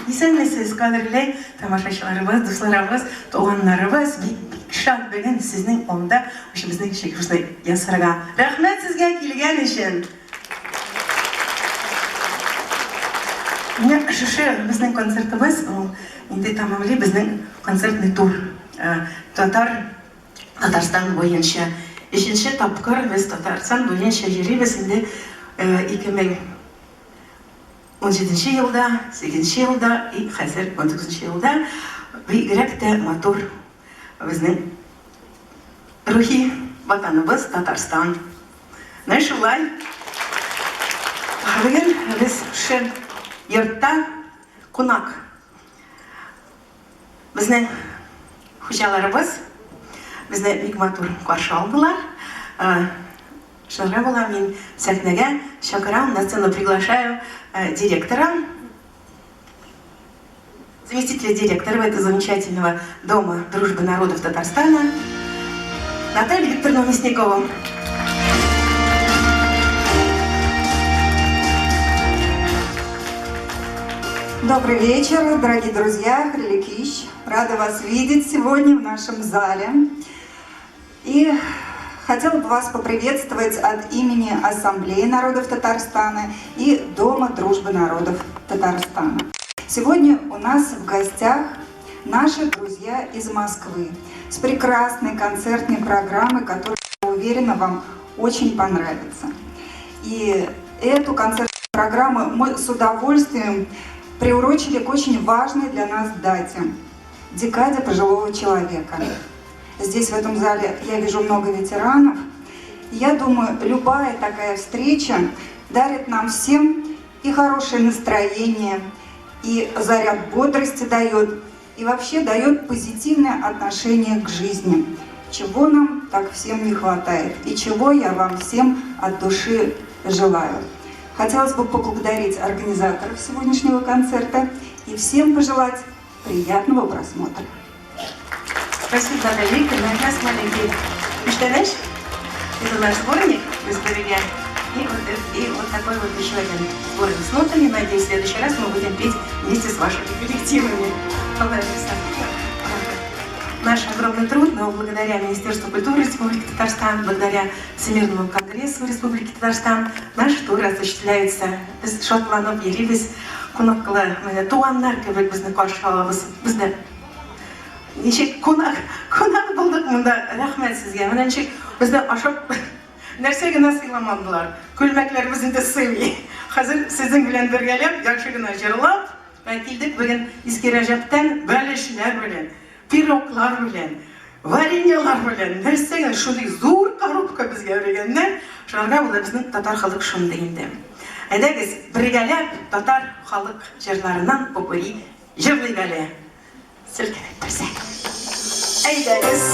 Исәнмесез, кадерле тамашачыларыбыз, дусларыбыз, туганнарыбыз, бик шат бүген сезнең алда безнең шикәрне ясарга. Рәхмәт сезгә килгән өчен. Менә шушы безнең концертыбыз инде тәмамлый безнең концертный тур. Татарстан буенча 3нче тапкыр без Татарстан буенча йөрибез инде 2017 елда, 8 елда и хәзер 19 елда бигрәк тә матур безнең рухи ватаныбыз Татарстан. Менә шулай. Бүген без шул йортта кунак. Безнең хуҗаларыбыз безне бик матур каршы алдылар. Шуңа була мин сәхнәгә чакырам, на сцену приглашаю директора, заместителя директора этого замечательного Дома дружбы народов Татарстана Наталью Викторовну Мясникову. Добрый вечер, дорогие друзья, Хриликищ. Рада вас видеть сегодня в нашем зале. И хотела бы вас поприветствовать от имени Ассамблеи народов Татарстана и Дома дружбы народов Татарстана. Сегодня у нас в гостях наши друзья из Москвы с прекрасной концертной программой, которая, я уверена, вам очень понравится. И эту концертную программу мы с удовольствием приурочили к очень важной для нас дате – декаде пожилого человека. Здесь, в этом зале, я вижу много ветеранов. Я думаю, любая такая встреча дарит нам всем и хорошее настроение, и заряд бодрости дает, и вообще дает позитивное отношение к жизни, чего нам как всем не хватает, и чего я вам всем от души желаю. Хотелось бы поблагодарить организаторов сегодняшнего концерта и всем пожелать приятного просмотра. Спасибо, Наталья. На нас маленький мечтаешь? Это наш сборник, мы сберегли. И вот такой вот еще один сборник с нотами. Надеюсь, в следующий раз мы будем петь вместе с вашими коллективами. Наш огромный труд, но благодаря Министерству культуры Республики Татарстан, благодаря Всемирному конгрессу Республики Татарстан, наш тур осуществляется. Biz şartlanıp yerimiz konaklı, tuğanlar gibi bizni karşı alabız. Bizde nişek konak bulduk bunda. Rahmet sizge. Mana nişek bizde aşıp nersege nasılamadılar. Külmeklerimizi de seviyor. Hazır sizin bilen birgelep, yakşıgına jırlap, keldik bugün İski Recep'ten bölüşler bilen, piroklar bilen, varinyalar bilen, nersege şuday zor korupka bizge öğrengenler, şarga bu da bizim Tatar halk şunu deyimdi. Edegіз біргелеп татар халық жырларынан попури жырлайгәле. Сілкініп тұрсақ. Әйдәгіз.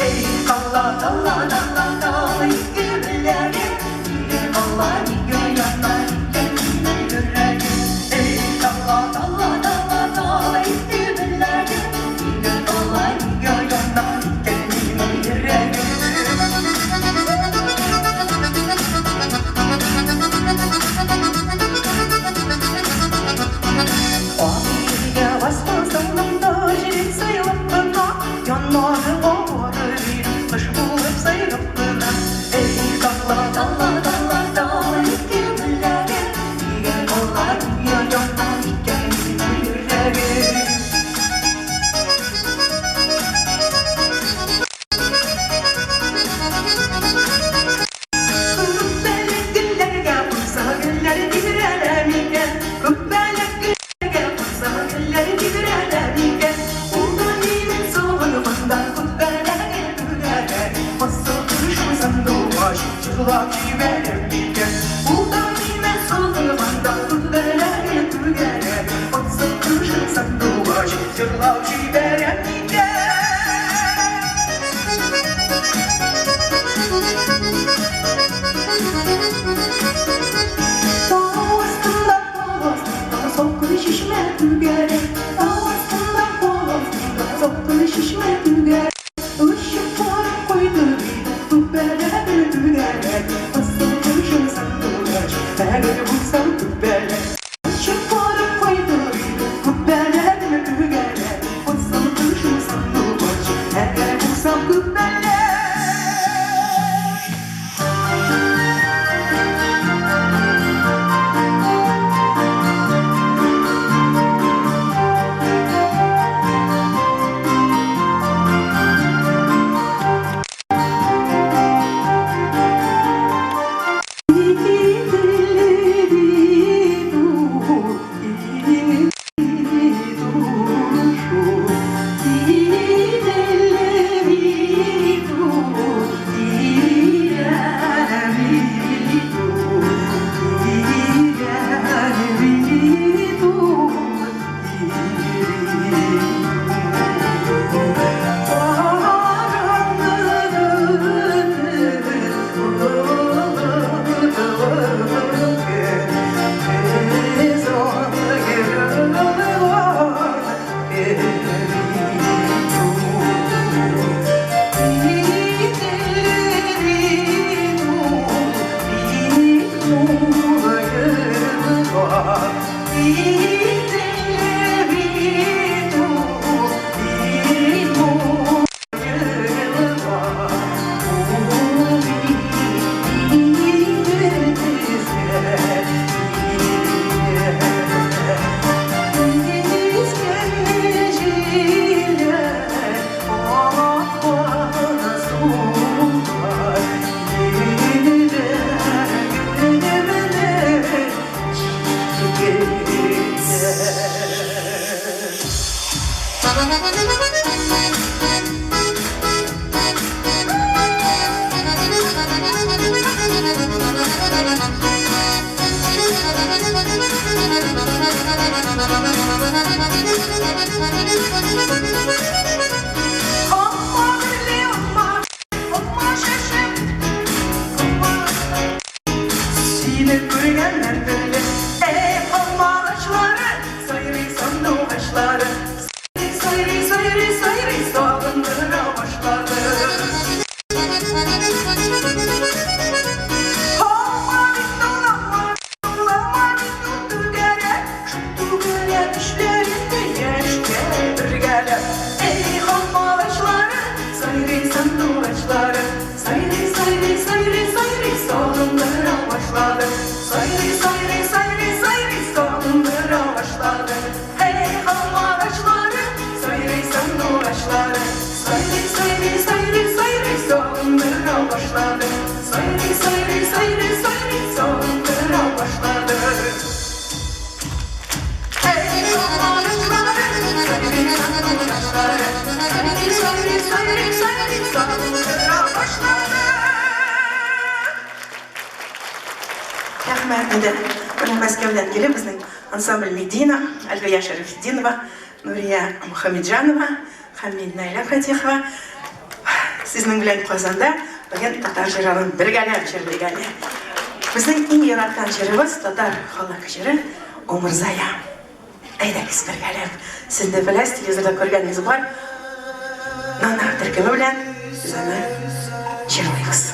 Ey kalla dalla dalla dalla, gülleri, Allah Мәскәүдән килеп, безнең ансамбль Медина, Альфия Шәрифетдинова, Нурия Мухамеджанова һәм мин Наиля Фатихова. Сезнең белән Казанда бүген татар җырын бергәләп җырлыйгыз. Безнең иң яраткан җырыбыз татар халык җыры Умырзая. Әйдәгез бергәләп. Сез дә беләсез, телевизорда күргәнегез бар. Нана төркеме белән без аны җырлыйбыз.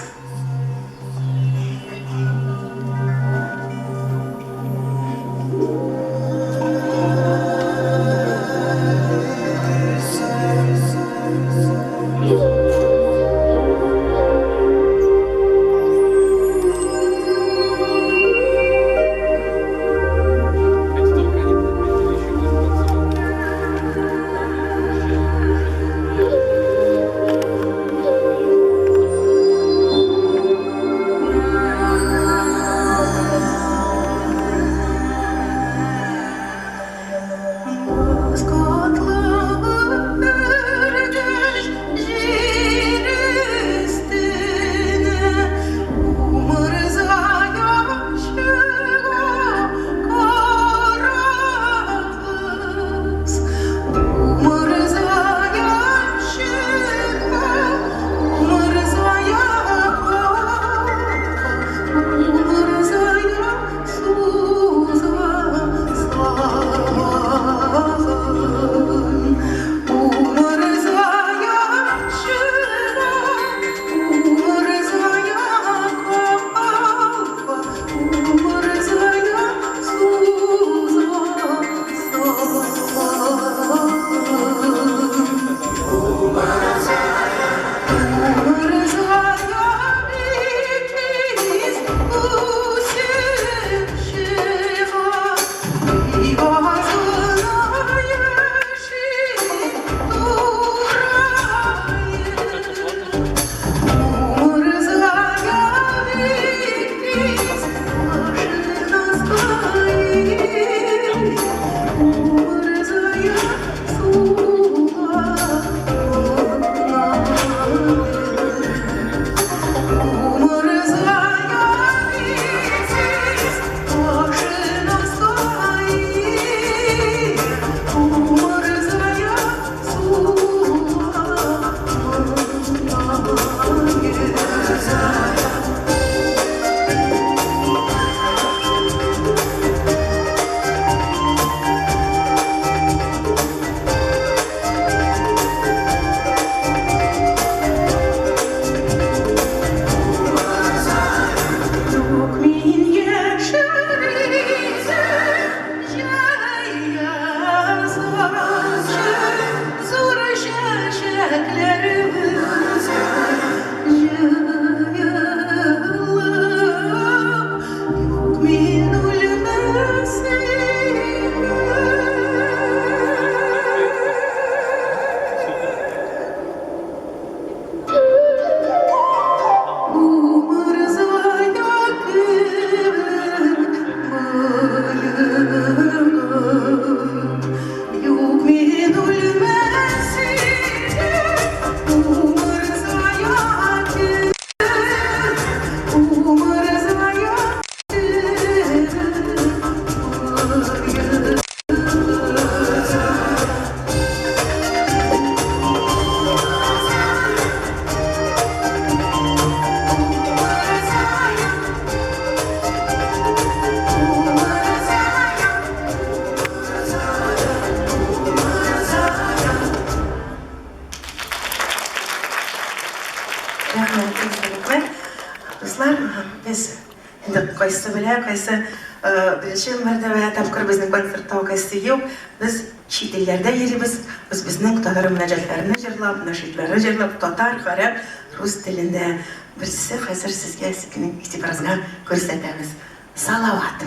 Инде кайсы белә, кайсы беренче мәртәбә тапкыр безнең концертта кайсы юк. Без чит илләрдә йөрибез, безнең татар мөнәҗәтләрен җырлап, нәшидләрне җырлап, татар, гарәп, рус телендә. Берсе хәзер сезгә сезнең игътибарыгызга күрсәтәбез. Салават.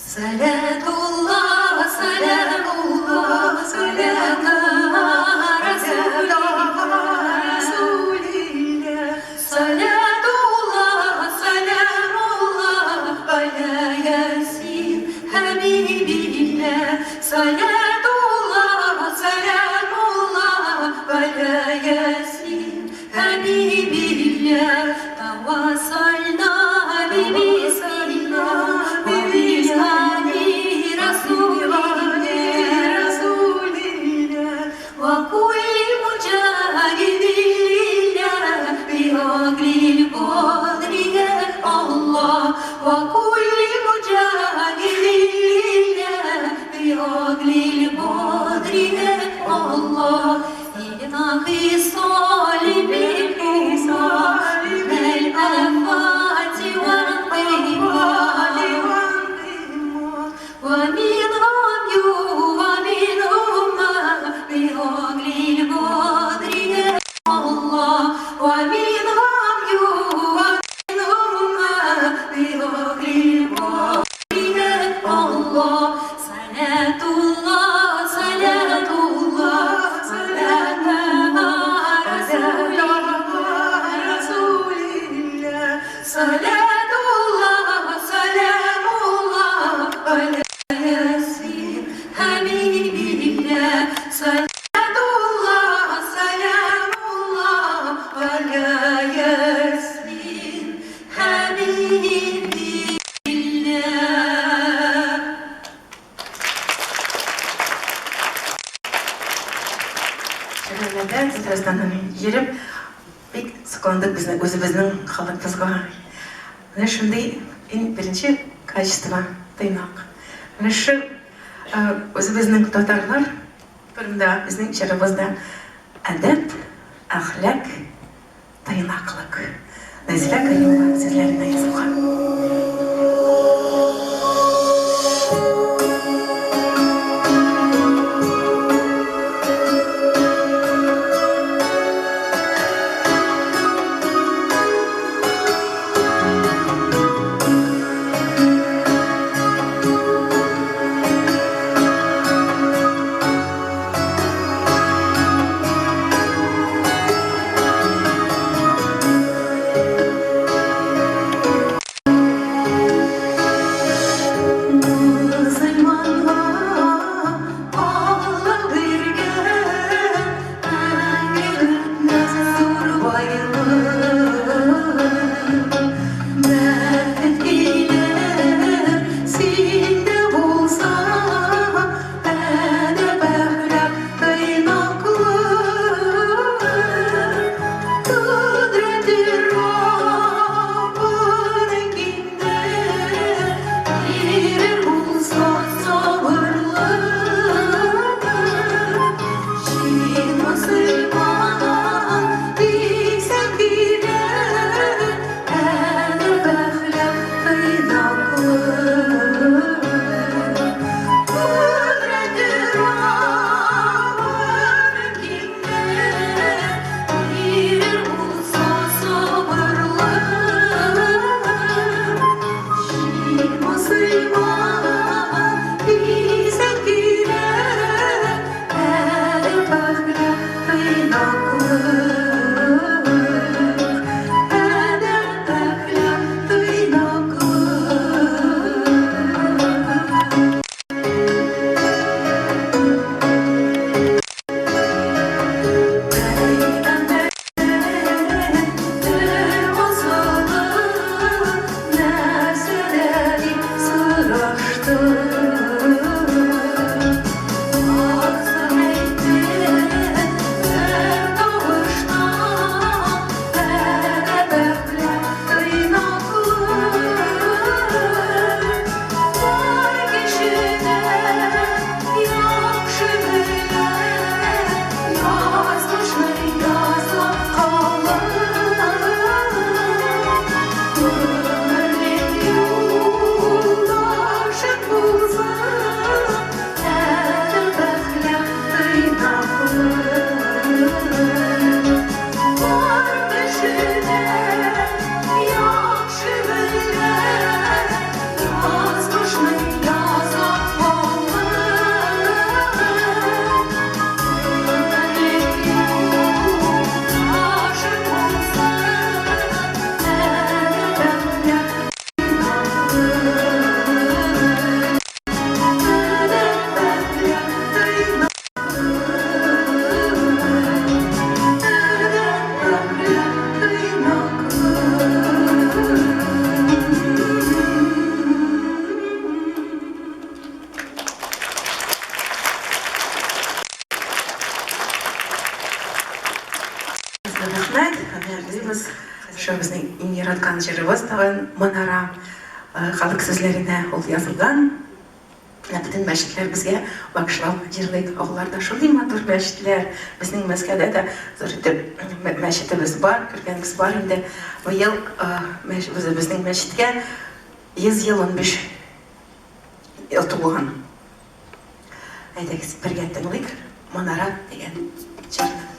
Салатуллах, саламуллах, саламуллах, Расулилля. Салатуллах, саламуллах, аля Ясин, Хабибилля. Салатуллах, саламуллах, аля Ясин, Хабибилля. Тавассальна бибисилля. وكل مجاهد لله بأجر القدر يا الله وكل مجاهد لله بأجر القدر يا الله إلى خصال بالحصال من الآفات والقيمات ومنهم ومنهم بأجر القدر يا الله ومنهم ومنهم بأجر القدر يا الله صلاة الله صلاة الله صلاة رسول الله صلاة الله سلام الله على ياسين حبيب الله صلاة الله سلام الله على ياسين حبيب الله. Шәһәрләрдә Татарстаннан йөреп, бик сокландык үзебезнең халкыбызга. Менә шундый иң беренче качество тыйнак. Менә шу үзебезнең татарлар турында безнең чарабызда әдәп, әхлак, тыйнаклык. Назифа Каюмова сүзләренә язылган. жазған жырыбыз тағын Манара халық сөзлеріне ол yazылған. Бүтін мәчетлер бізге бағышлап жырлайды. Оларда шулай матур мәчетлер. Біздің Мәскәүдә дә зур итеп мәчетебез бар, күргәнебез бар инде. Быел безнең мәчеткә 115 ел тулган. Әйдәгез, бергә тыңлыйк. Манара дигән җырны.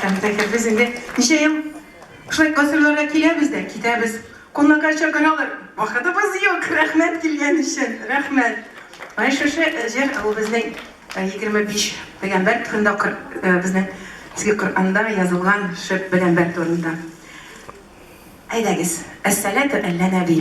Тәхір біз енді неше ел шылай қасырларға келеміз де, кетеміз. Қолына қанша қаралар. Вақытымыз жоқ. Рахмет келген үшін. Рахмет. Айшышы жер ол біздің 25 пәйгамбер турында біздің сізге Құр'анда yazılған шөп пәйгамбер турында. Әйдәгіз. Әссәләту әллә нәби.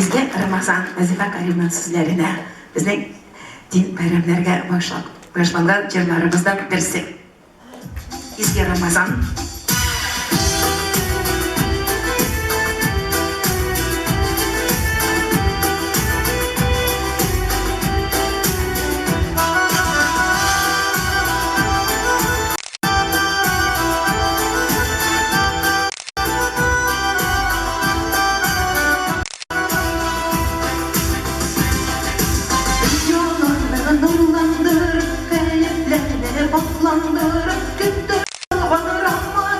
Изге Рамазан Назифа Каримның сүзләренә безнең дин бәйрәмнәргә башланган җырларыбыздан берсе. Изге Рамазан. Baklandır, güttür, bana rahman.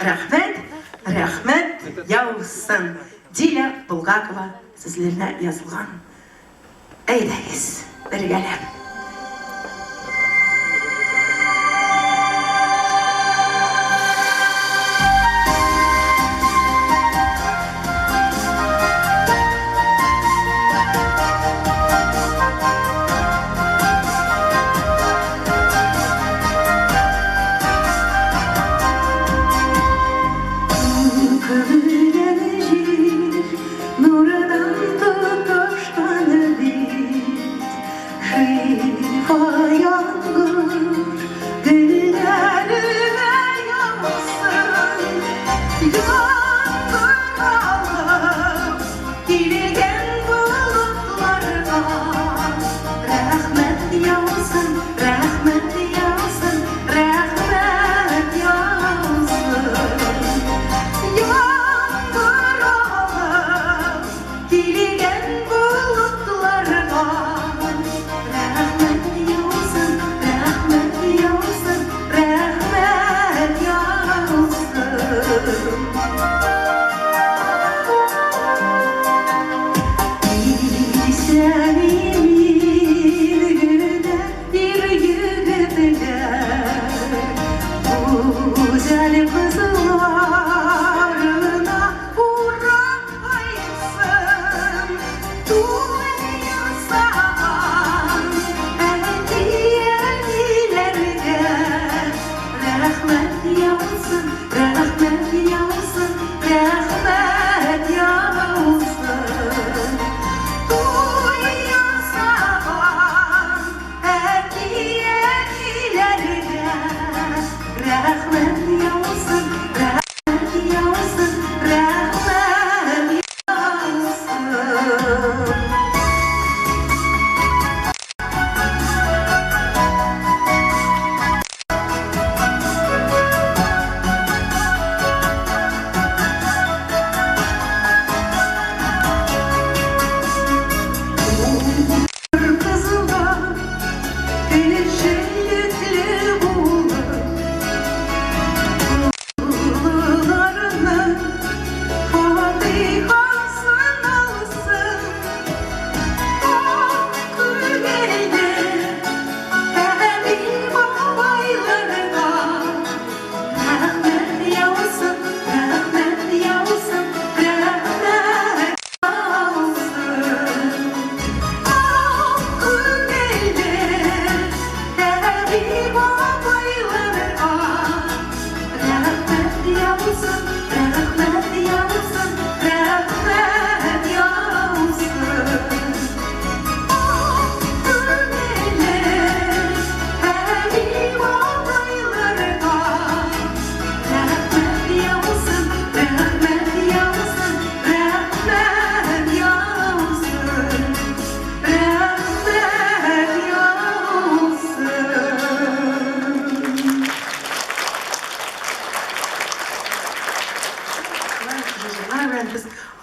Рәхмәт, рәхмәт яусын. Диля Булгакова сүзләренә язылган. Әйдәгез, бергәләп.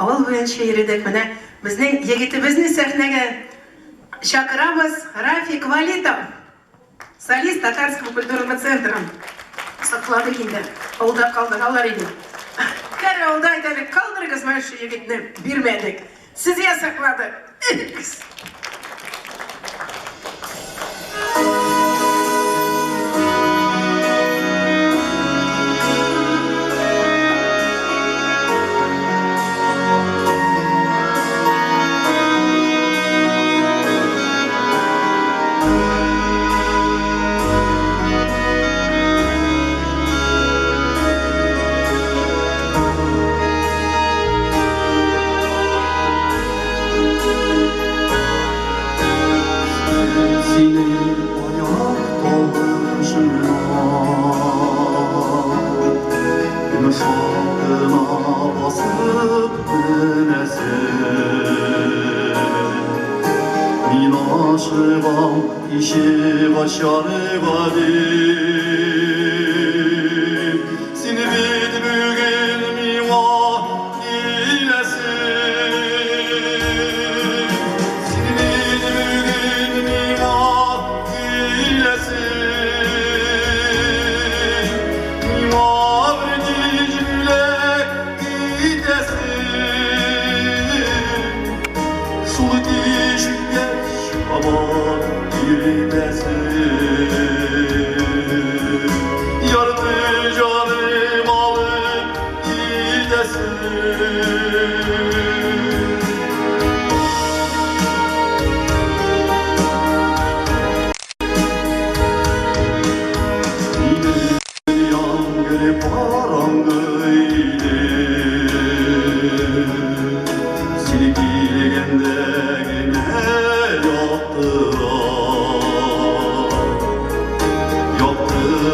Авыл буенча йөридек, менә безнең егетебезне сәхнәгә чакырабыз. Рафик Валитов, солист Татарского культурного центра. Сакладык инде, авылда калдыралар иде. Кәр авылда әйтәлек, калдырыгыз менә шу егетне, бирмәдек. Сезгә сакладык. Thank you.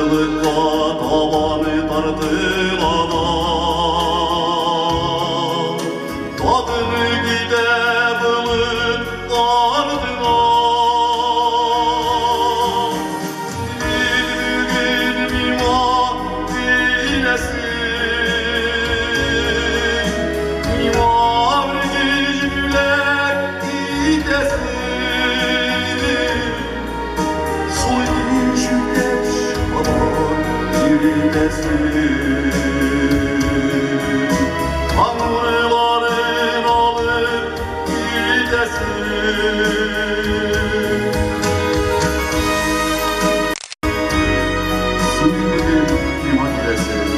Yaşlılıkta tabanı tartılana tadını gidebilir ardına bir gün mimar bilesin mimar gücüler gidesin Tanrıların alıp gidesin Şimdi iman gidesin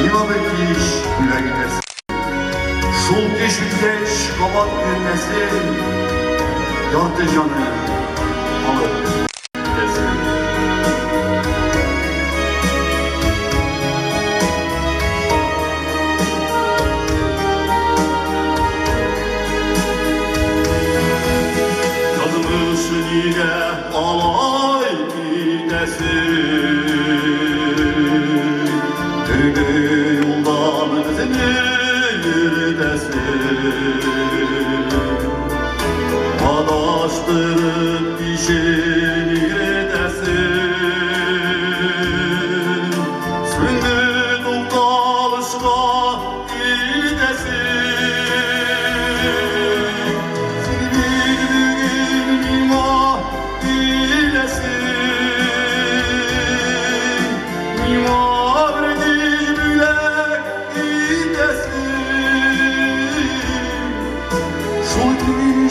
Nihayet iş güle gidesin Şul düşükleş kabat girmesin Yardı canı alıp gidesin Yine alay gidesin Dönü yoldan yürüdesin Adaştırıp dişini yürüdesin Sündü noktalışla gidesin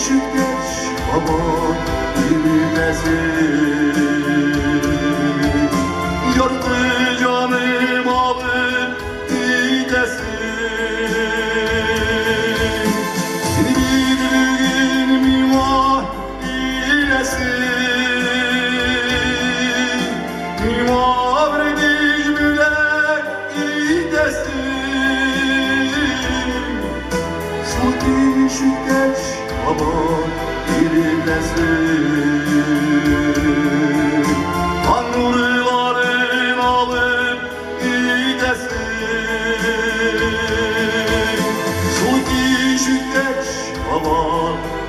Şükreş baba bilmesin Yardı canım alıp gidesin Seni bir gün mimar bilesin Mimar gücüler gidesin Şu düşükleş baba bilesin Tanrıların alıp gidesin Şu düşükleş baba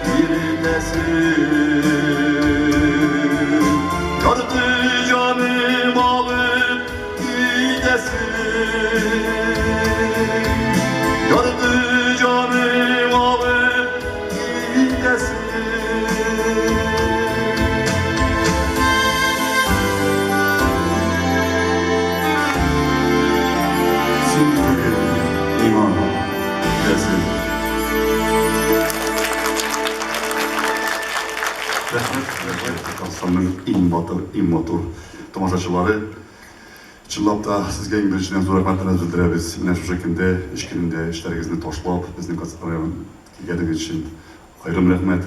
bilesin Yardı canım alıp gidesin Yardı canım alıp gidesin Şimdi iman gidesin Rahmet Kastamonu'nun immatur tomaşaçıları Çınlap da sizge en birinçiden zor rahmetlerinizi bildiremiz. Yine şu şekilde iş gününde işlerinizi toşlap, bizning konsertlarga kelganingiz için ayrım rahmet.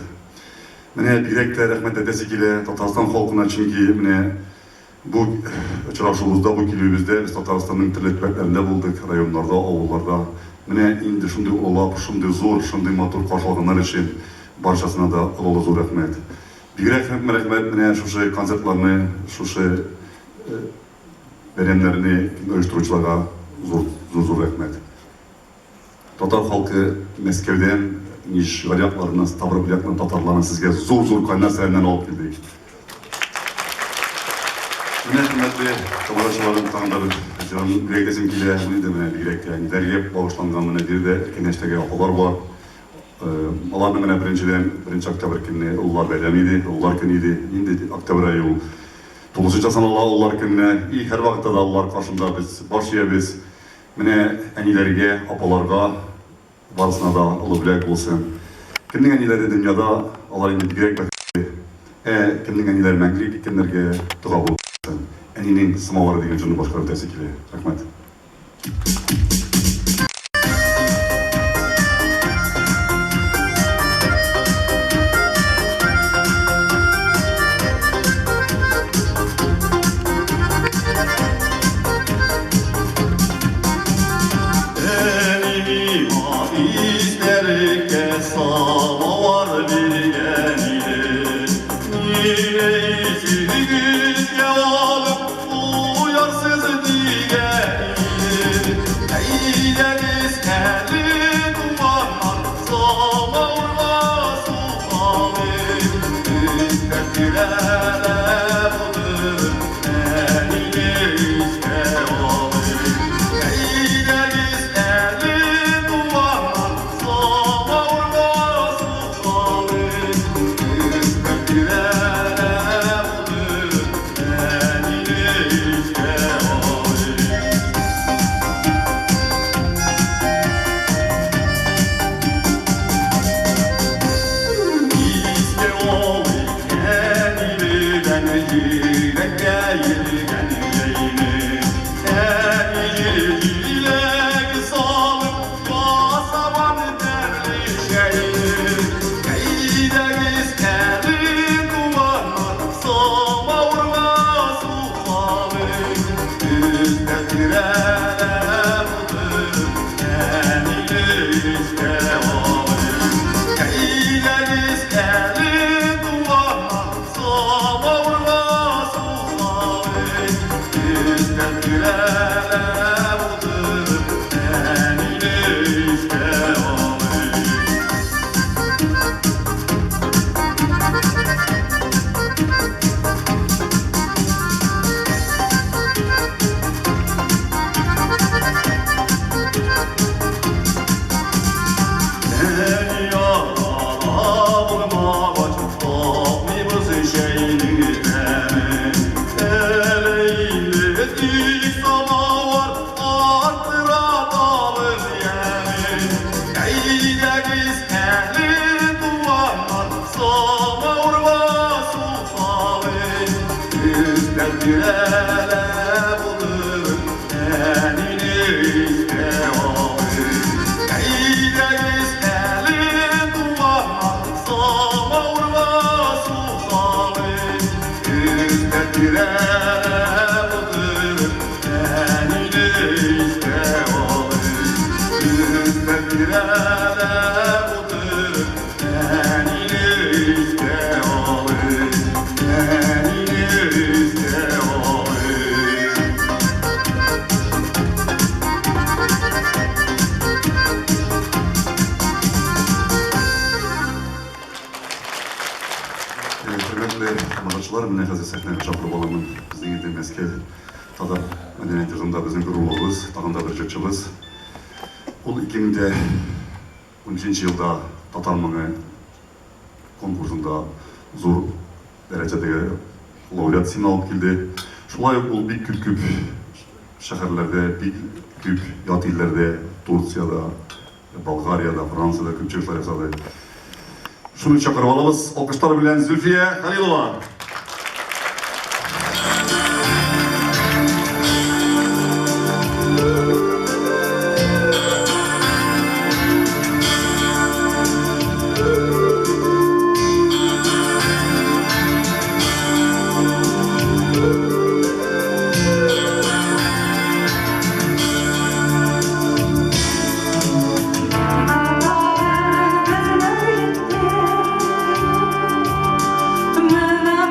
Mene direkte rahmet edesi kile Tatariston xalqına çünkü mene bu uchrashuvimizda, bu kelibizde biz Tataristonning turli tumanlarida bo'ldik, rayonlarda, ovullarda. Mene endi shunday ulug', shunday zo'r, shunday motor qarshilag'anlar uchun barchasına da ulug' zo'r rahmet. Bigrak rahmet mene shu konsertlarni, shu veremlerini uyuşturuculara zor rahmet. Tatar halkı Meskev'den iş varyaklarını, tavır varyaklarını, Tatarlarını sizge zor kaynar serinden alıp geldik. Yine hükümetli kameracıların tanıdığı canım bileklesin kile, bunu demene bilekle, dergip bağışlanganlığına bir de erkeneşteki apalar var. Alar demene birinci Oktober günü Ullar Bayramıydı, Ullar günüydü, indi Oktober ayı Dolayısıyla Allah onlar gününe iyi her vakitte de Allah karşımda biz başlayabiliriz. Mene enilerge, apalarga varısına da Allah bilek olsun. Kimden enileri dünyada Allah indi gerek bekliyor. Kimden eniler mengri dikkenlerge dua olsun. Eninin sınavları diye canı başka bir destekli. Rahmet. Бұл 2013 жылда Татармаңы конкурсында зор дәрежедегі лауреат сыйын алып келді. Шулай бұл бик көп шәһәрләрдә, бик көп ят илләрдә, Турцияда, Болгарияда, Францияда күпчелек ясады. Шуны чакырып алабыз. Алкыштар белән Зөлфия Хәлилова. Mına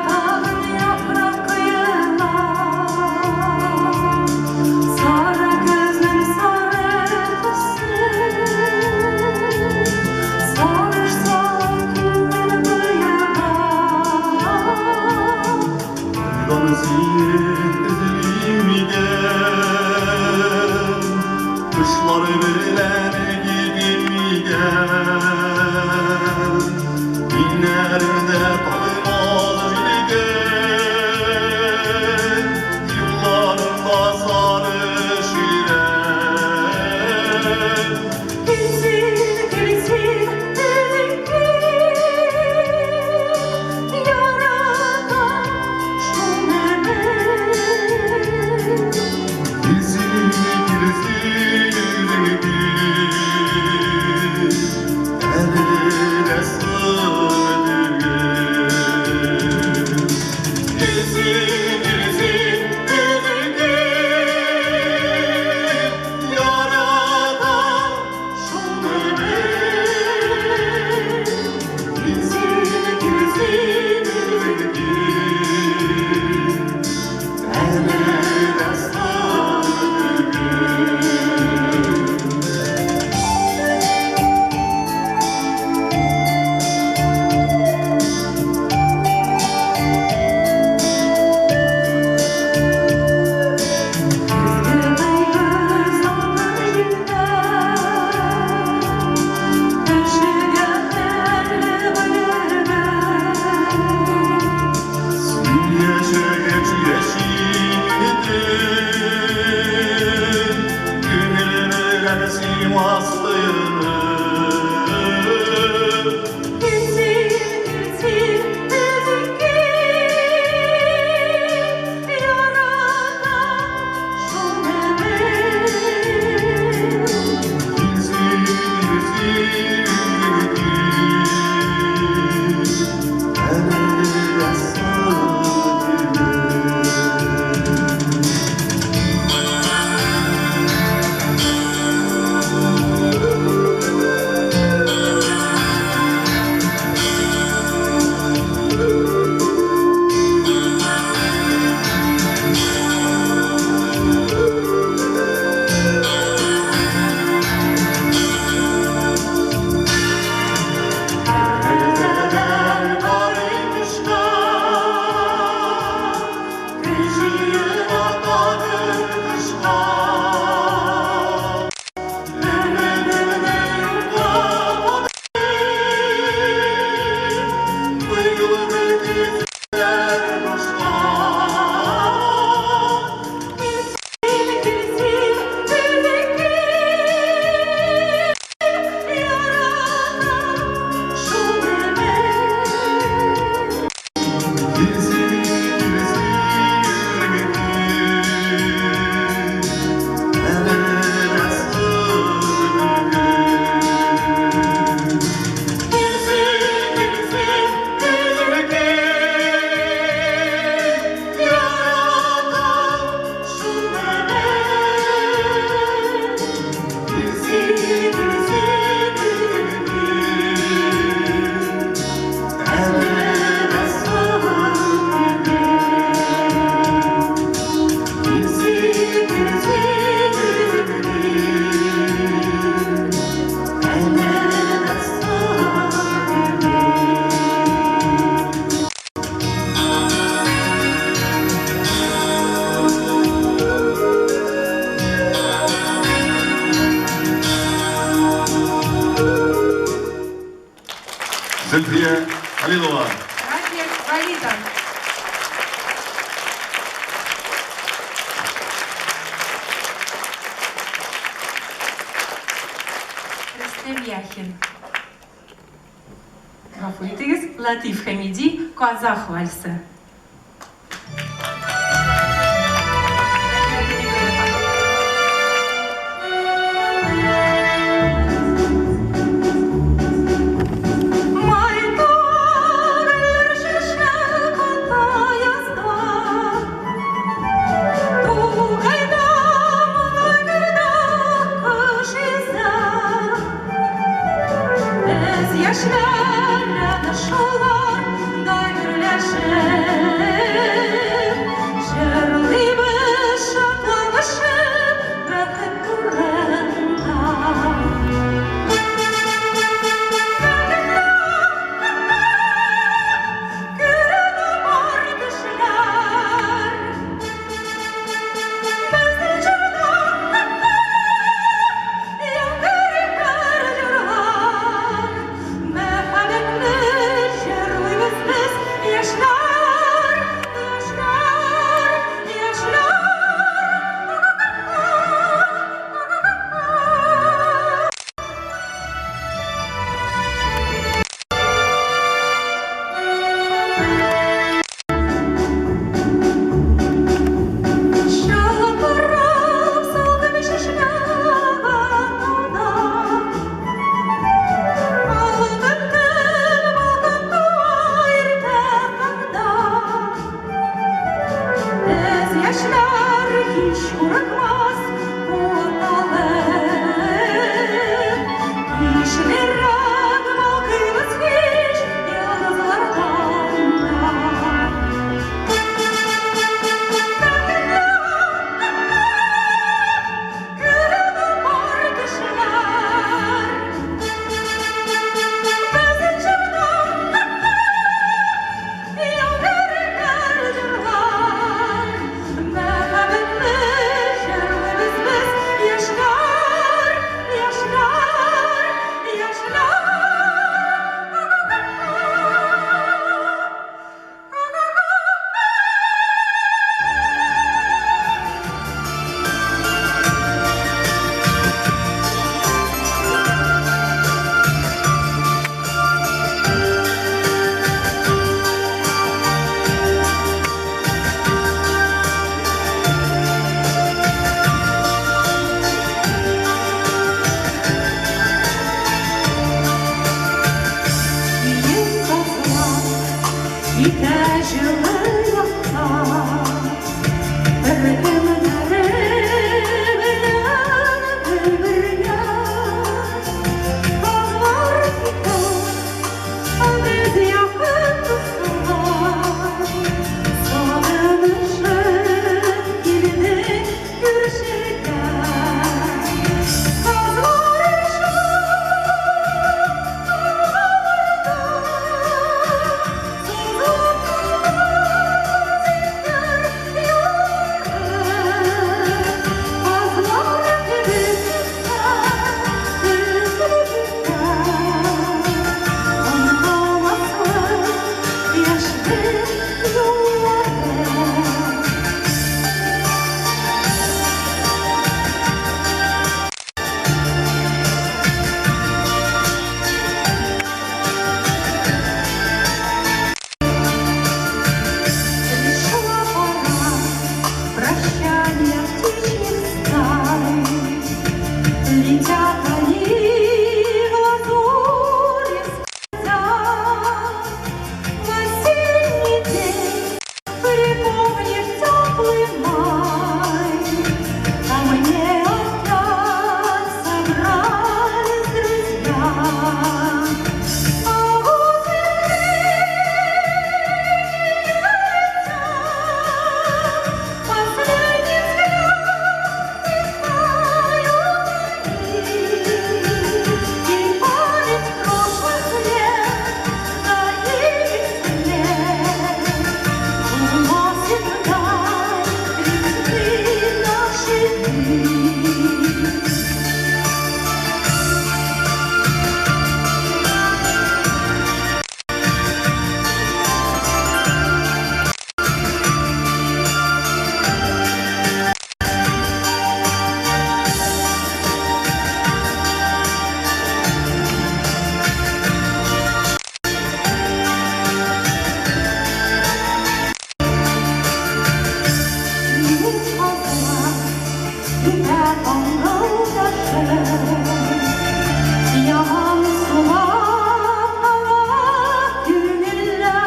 Зульфия Халилова. Радия Валида. Рустем Яхин. Гафу итегиз Латиф Хамиди Казах вальсы. Yaşlara taşılar Күтә аңгылдашы Яман сулап ала күңелләр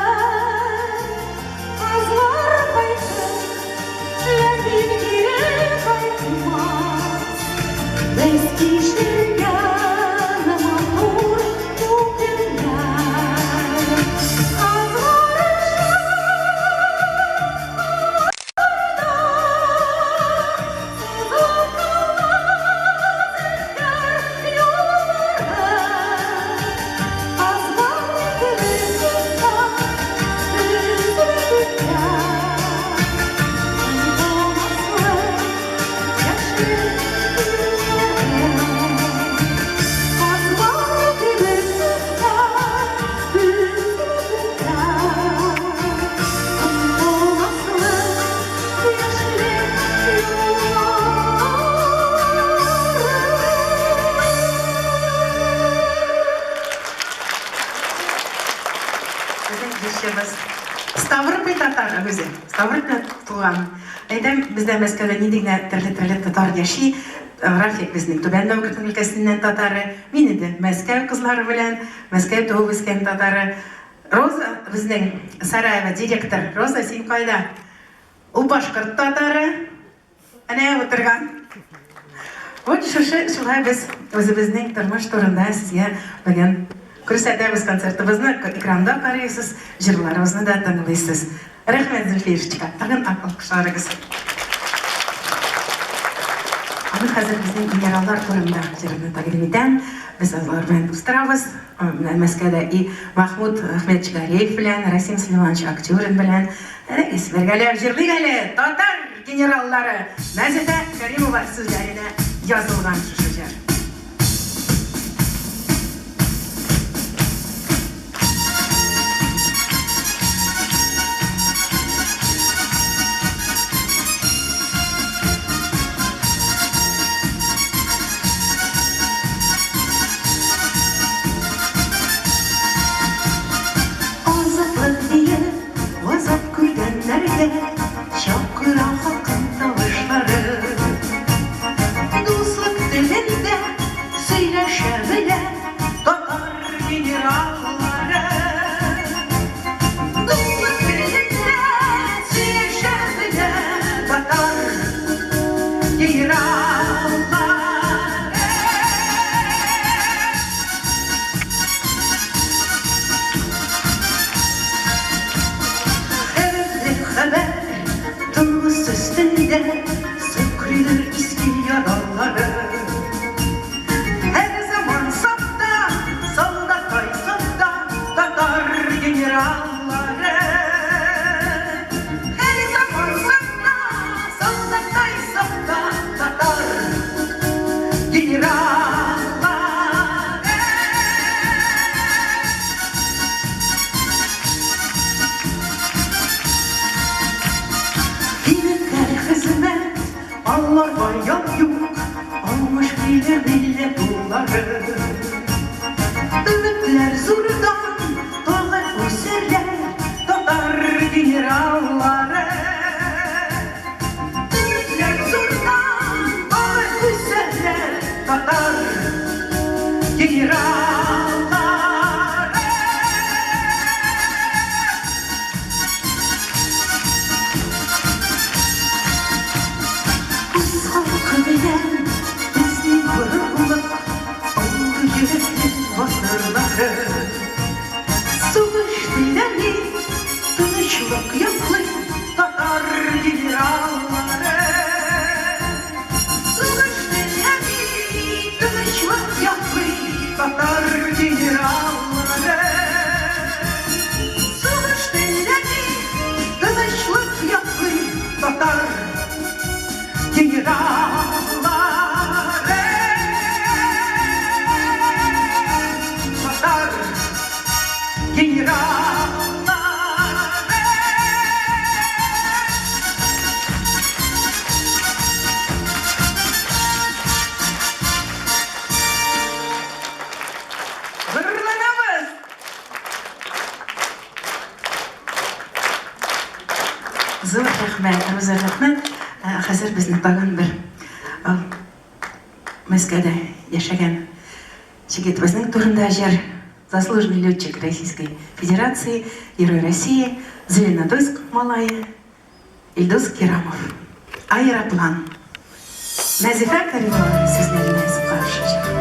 Азлар кайтып, ләкин кире кайтмас Без кичергән матур күңелләр Азлар Ставрополь татары үзе. Ставрополь туган. Әйдәм бездә Мәскәүдә нидә төрле татар яши. Рафик безнең Түбән Новгород өлкәсеннән татары. Мин инде Мәскәү кызлары белән Мәскәү туып үскән татары. Роза безнең Сараева директор. Роза, син кайда? Ул башкорт татары. Әнә утырган. Вот шулай без үзебезнең тормыш турында сезгә бүген күрсәтәбез концертыбызны, экранда карыйсыз, җырларыбызны да тыңлыйсыз. Рәхмәт, Зөлфиевичка. Тагын алкышларыгыз. Аны хәзер безнең генераллар турында җырны тәкъдим итәм. Без алар белән дустырабыз. Мәскәүдә и Махмуд Ахмедчигареев белән, Расим Сулейманович Актюрин белән. Бергәләп җырлый әле татар генераллары. Мәзидә Кәримова сүзләренә язылган шушы җыр. Şakıra halkın savaşları Dostluk dilinde söyleşebilen Tatar generalları Dostluk dilinde söyleşebilen Tatar generalları Haber Tılgız üstünde Sıkrilir eski yaraları Her zaman safta Solda kayıtsında Tatar generalları Her zaman safta Solda kayıtsında Tatar generalları Allah bayan yok, almış bilir millet onları. Ümitler zurdan, dağlar üserler, tatar generalları. Ümitler zurdan, dağlar üserler, tatar generalları. Bizim gururluk oldu yürekli vasırları Savaş dileni, tanışmak yaklı Tatar generalları Savaş dileni, tanışmak yaklı Tatar generalları Savaş dileni, tanışmak yaklı Tatar generalları Tatar generalları Hırlanamız Zor rəhmət, özür rəhmət Хәзер безнең тагын бер Мәскәүдә яшәгән жигитебезнең турында җыр заслуженный летчик Российской Федерации, Герой России, Зеленодольск малае Ильдус Керамов. Аэроплан. Назифа Каримова сезләренә каршы җыр.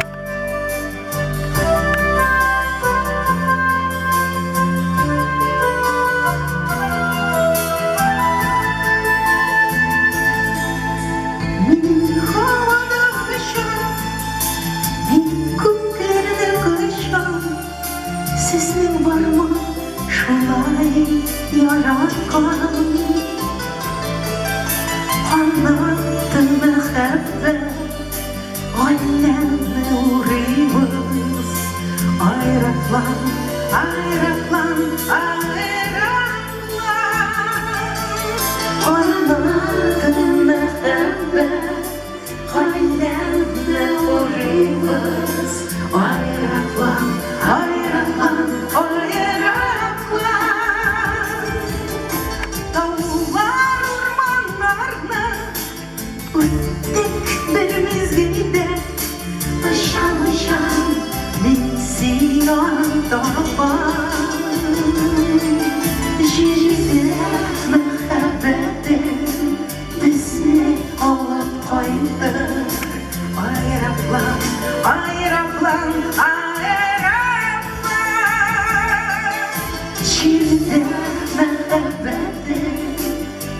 Сезнең бармы шулай яраткан Канаты мәхәббәт гаиләмне урыйбыз Аэроплан, аэроплан, аэроплан Канаты мәхәббәт гаиләмне урыйбыз Аэроплан, аэроплан, аэроплан Таулар урманнарны үттек бер мизгелдә Ышан-ышан мин сиңа табам Җирдә мәхәббәтем безне алып кайтыр Аэроплан, аэроплан, Җирдә мәхәббәтем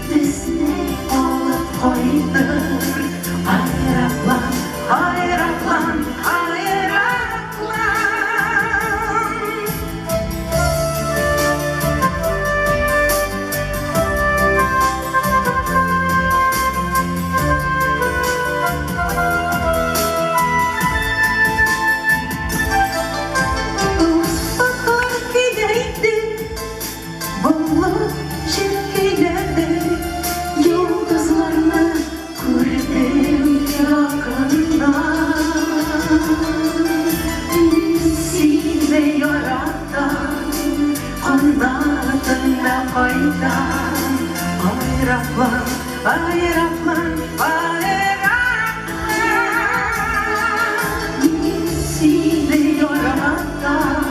безне алып кайтыр Аэроплан, аэроплан, аэроплан Аэроплан, аэроплан, аэроплан Мин сине яратам,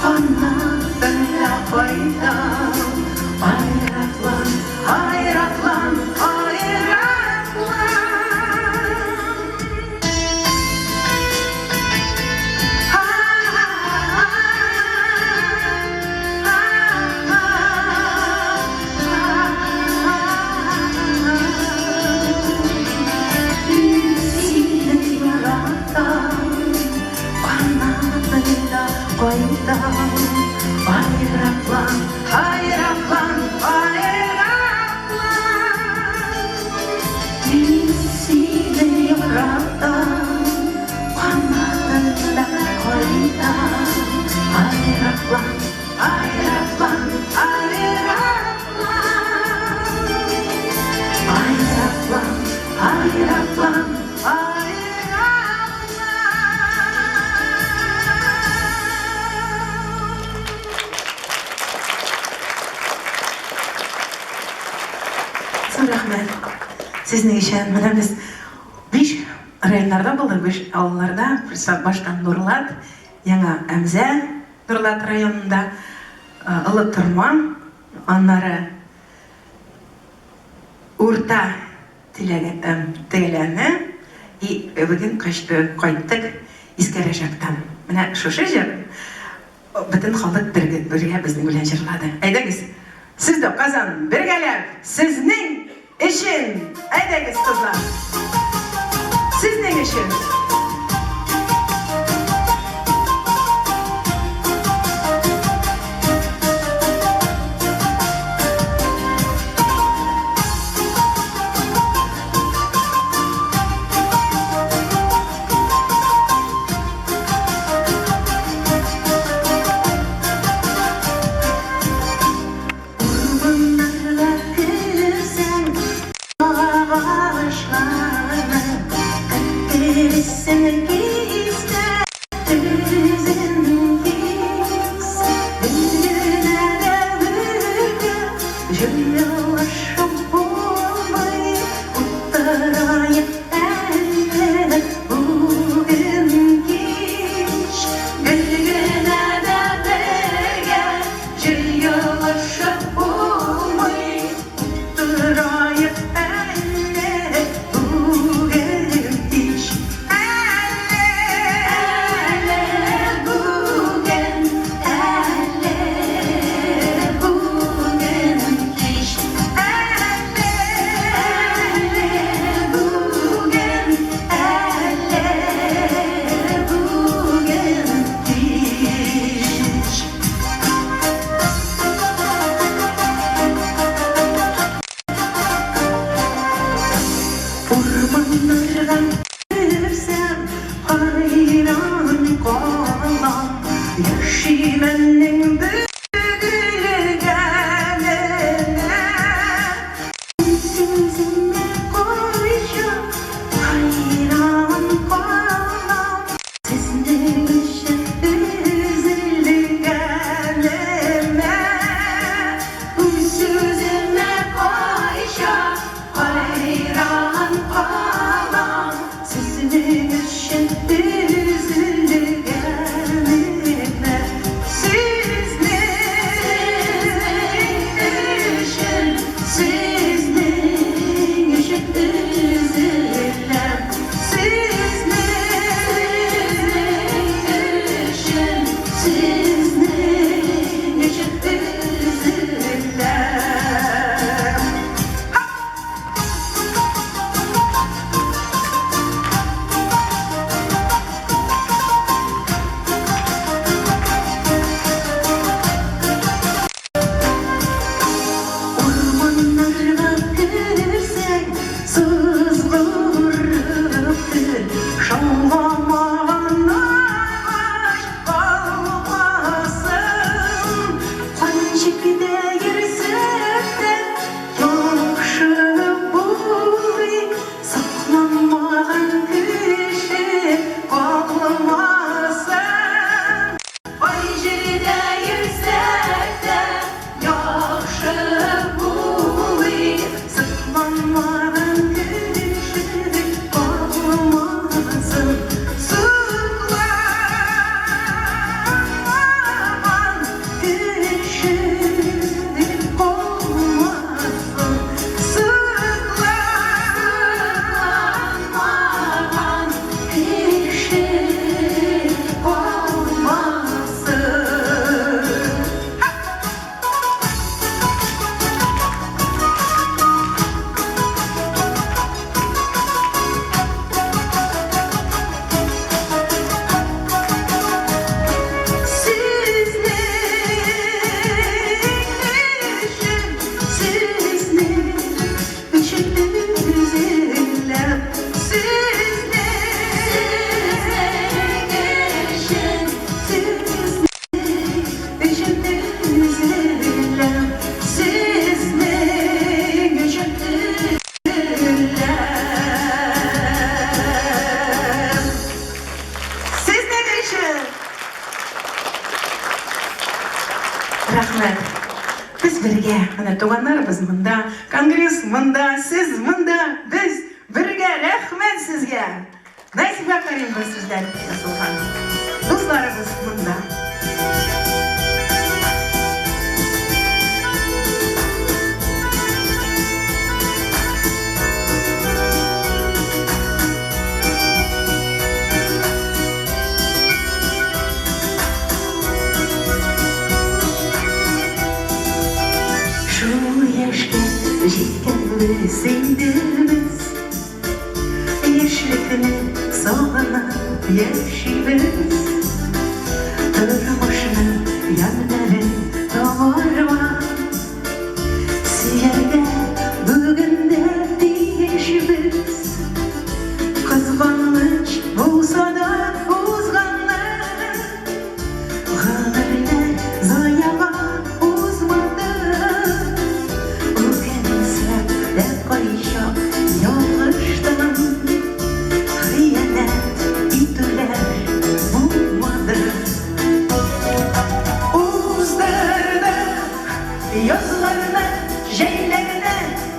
канатыңда кайтам Аэроплан, аэроплан, аэроплан Аэроплан, аэроплан, аэроплан Мин сине яратам, канатыңда кайтам Аэроплан, аэроплан, аэроплан Аэроплан, аэроплан, Рәхмәт. Сезнең өчен менә без 5 районнарда булдык, 5 авылларда, баштан Нурлат, Яңа Әмзә, Нурлат районында, Олы Торман, аннары Урта Тегеләне, и бүген кайттык Искәрәшәктән. Менә шушы җыр бөтен халык бергә безнең белән җырлады. Әйдәгез, сез дә Казан бергәләп, сезнең өчен, әйдәгез кызлар. Сезнең өчен. Ormanlardan girsem hayran kalam, yaşimenning büdülgeline. Sözüme koyacağım hayran kalam, sizin için üzülgeline. Sözüme koyacağım hayran kalam, sizin için üzülgeline. Sizin için üzülem, sizin için üzülem. Ormanlarına girsek sızgırıptır, şanlamadan ağaç kalmasın. Kancıkta girsek de yaxşı bulayık, saklanmadan kişi kalmasın. Kancıkta girsek de yaxşı bulayık, saklanmadan kişi kalmasın. Saklanmadan kişi kalmasın. Saklanmadan kişi kalmasın. Sizin için üzülem, sizin için üzülem, sizin için üzülem. Sizin için. Rahmet. Biz birge, ana tuğanlarımız mında, kongres mında, siz mında, biz birge. Rahmet sizge. Nasibe Karim bu sizler Rasulhan. Dostlarımız mında. Şu yaşta жеткен сендерміз, ешlikni sog'inib yashaymiz. Turmushni yanlari to'g'ri, suyarga bugunda tegishimiz. Qizg'onish bo'lsa-da o'zg'onlar, g'amirlar zoyaga o'zmadi. Yazılarına, şeylerine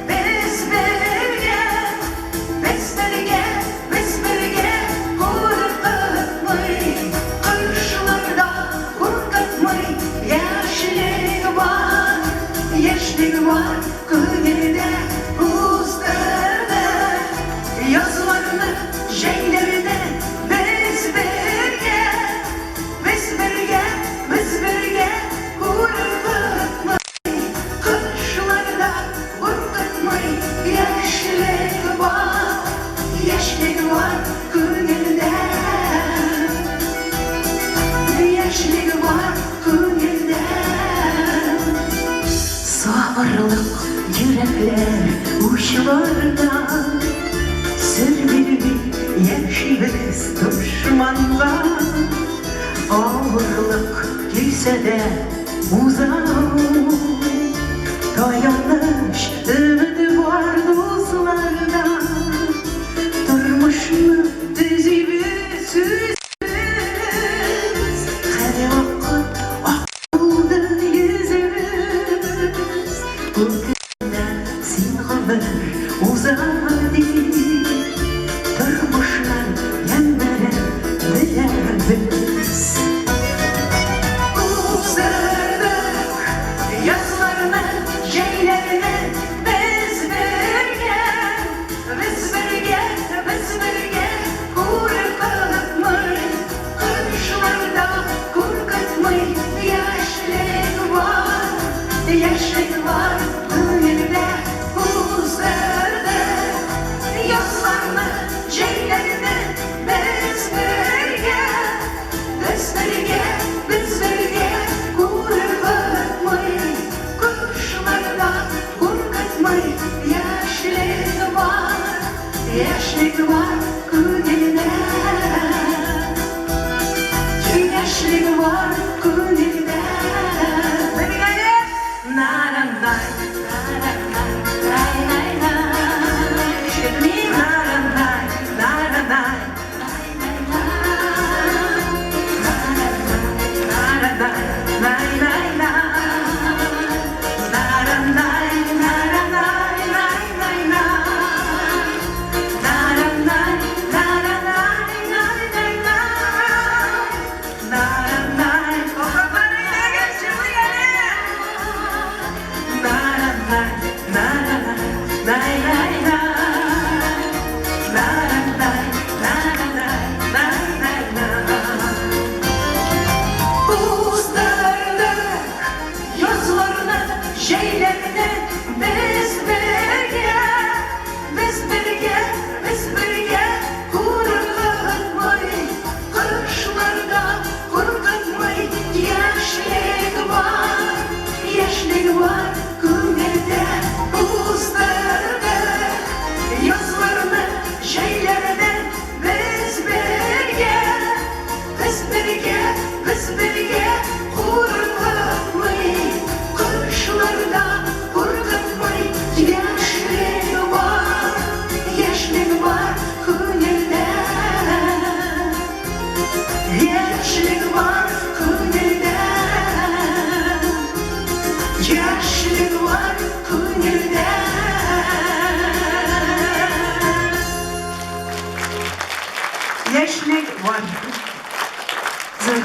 biz birge, biz birge, biz birge korkutmayı, kışlarda korkutmayı. Yaşlık var köyde, uzlarda. Yazılarına, şeylerine biz birge, biz birge, biz birge korkutmayı. Kışlarda korkutmayı, yaşlık var köyde, yaşlık var köyde. Sabırlık yürekler uçlarda, gitse de uzak. Dayanış ümidi var dostlarda, durmuşmu düzübü süzsüz. Her vakit akıldı yüzümüz, bu günden sin haber uzadı. Durmuşlar yanlara bilebiz. Uzardık yazlarını, şeylerini biz birge, biz birge, biz birge korkutmayı, kışlarda korkutmayı. Yaşlık var gönülde. Uzardık yazlarını, şeylerini biz birge, biz birge, biz birge korkutmayı, kuşlarda korkutmayı. Yaşlık var gönülde. Yaşlık var gönülde. Na na na na na na na. Şimdi na na na na na. Şeylerini biz birge, biz birge, biz birge korkutmayı, kışlarda korkutmayı. Yaşlık var gönülde. Uzdırdık yazlarını, şeylerini biz birge, biz birge, biz birge korkutmayı, kışlarda korkutmayı. Yaşlık var gönülde. Yaşlık var gönülde. Yaşlık var gönülde. Yaşlık var. Zor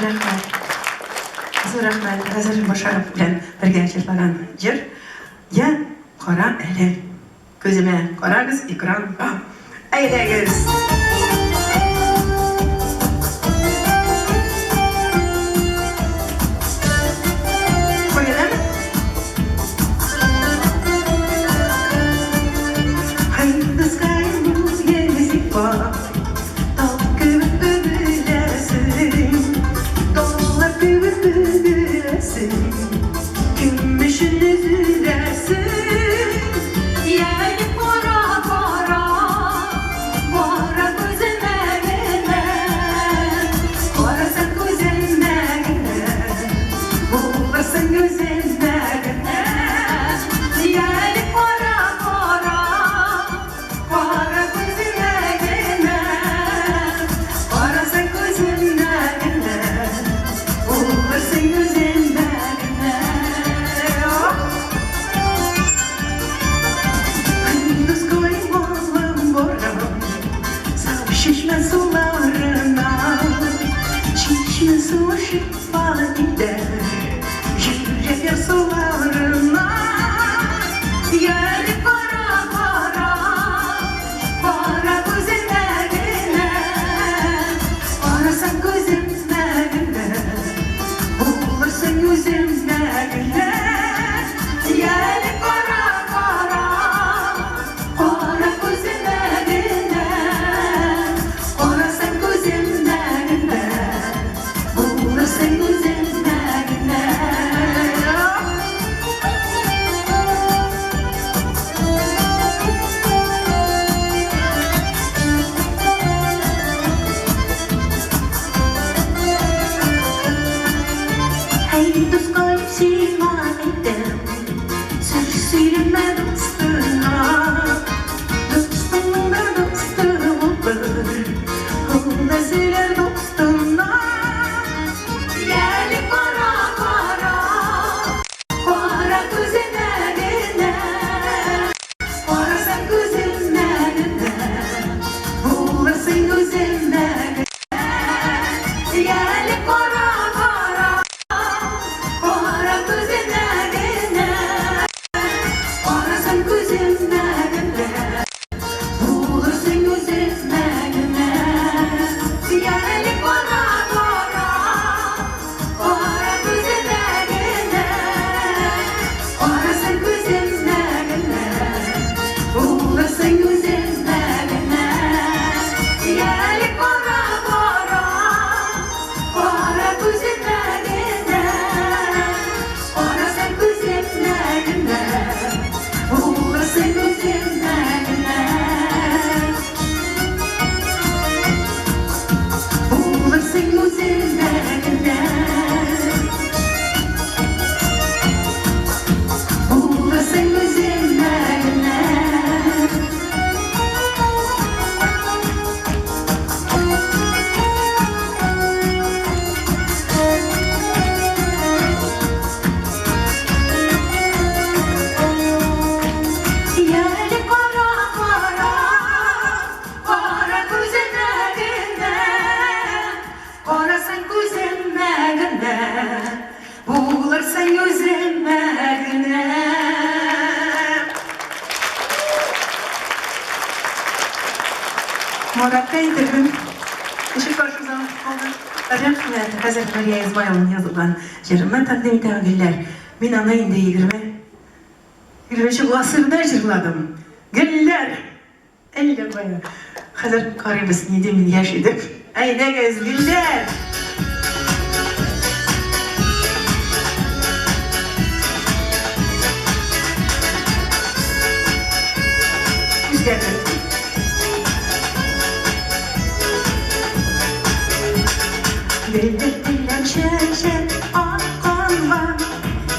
rahmet. Hazır Başarıp bilen birge çırpagан жер. Ya qara әлі. Көзіме қараңыз, экранға әйдәгіз. Қойылым. The sky moves, music pop. Dollar büyük büyülesin, gümüşün üzülesin. Yani para para, para gözüme gelmez. Para sen gözüme gelmez, para sen gözüme gelmez. Yani para para, para gözüme gelmez. Para sen gözüme gelmez, para sen gözüme gelmez. Gündüz koymalım boran, sağ şişme sularına. Çişme su şifa gider, yürek sularına. Yani para para, para gözüme gelmez. Para sen gözüme gelmez, para sen gözüme gelmez. Yani para para, para gözüme gelmez. Para sen gözüme gelmez, para sen Murat'ta indirdim. Işık karşımıza oldu. Rahmet, Hazret Mariya Ezbayal'ın yazılan jırımdan takdim etəmədilər. Ben ana indi 20. asırda jırladım. Güller. Elle koyu. Hazret Karibus 7000 yaş edip. Ay ne göz güller. Güzel. Bülbüller şeşe akan var,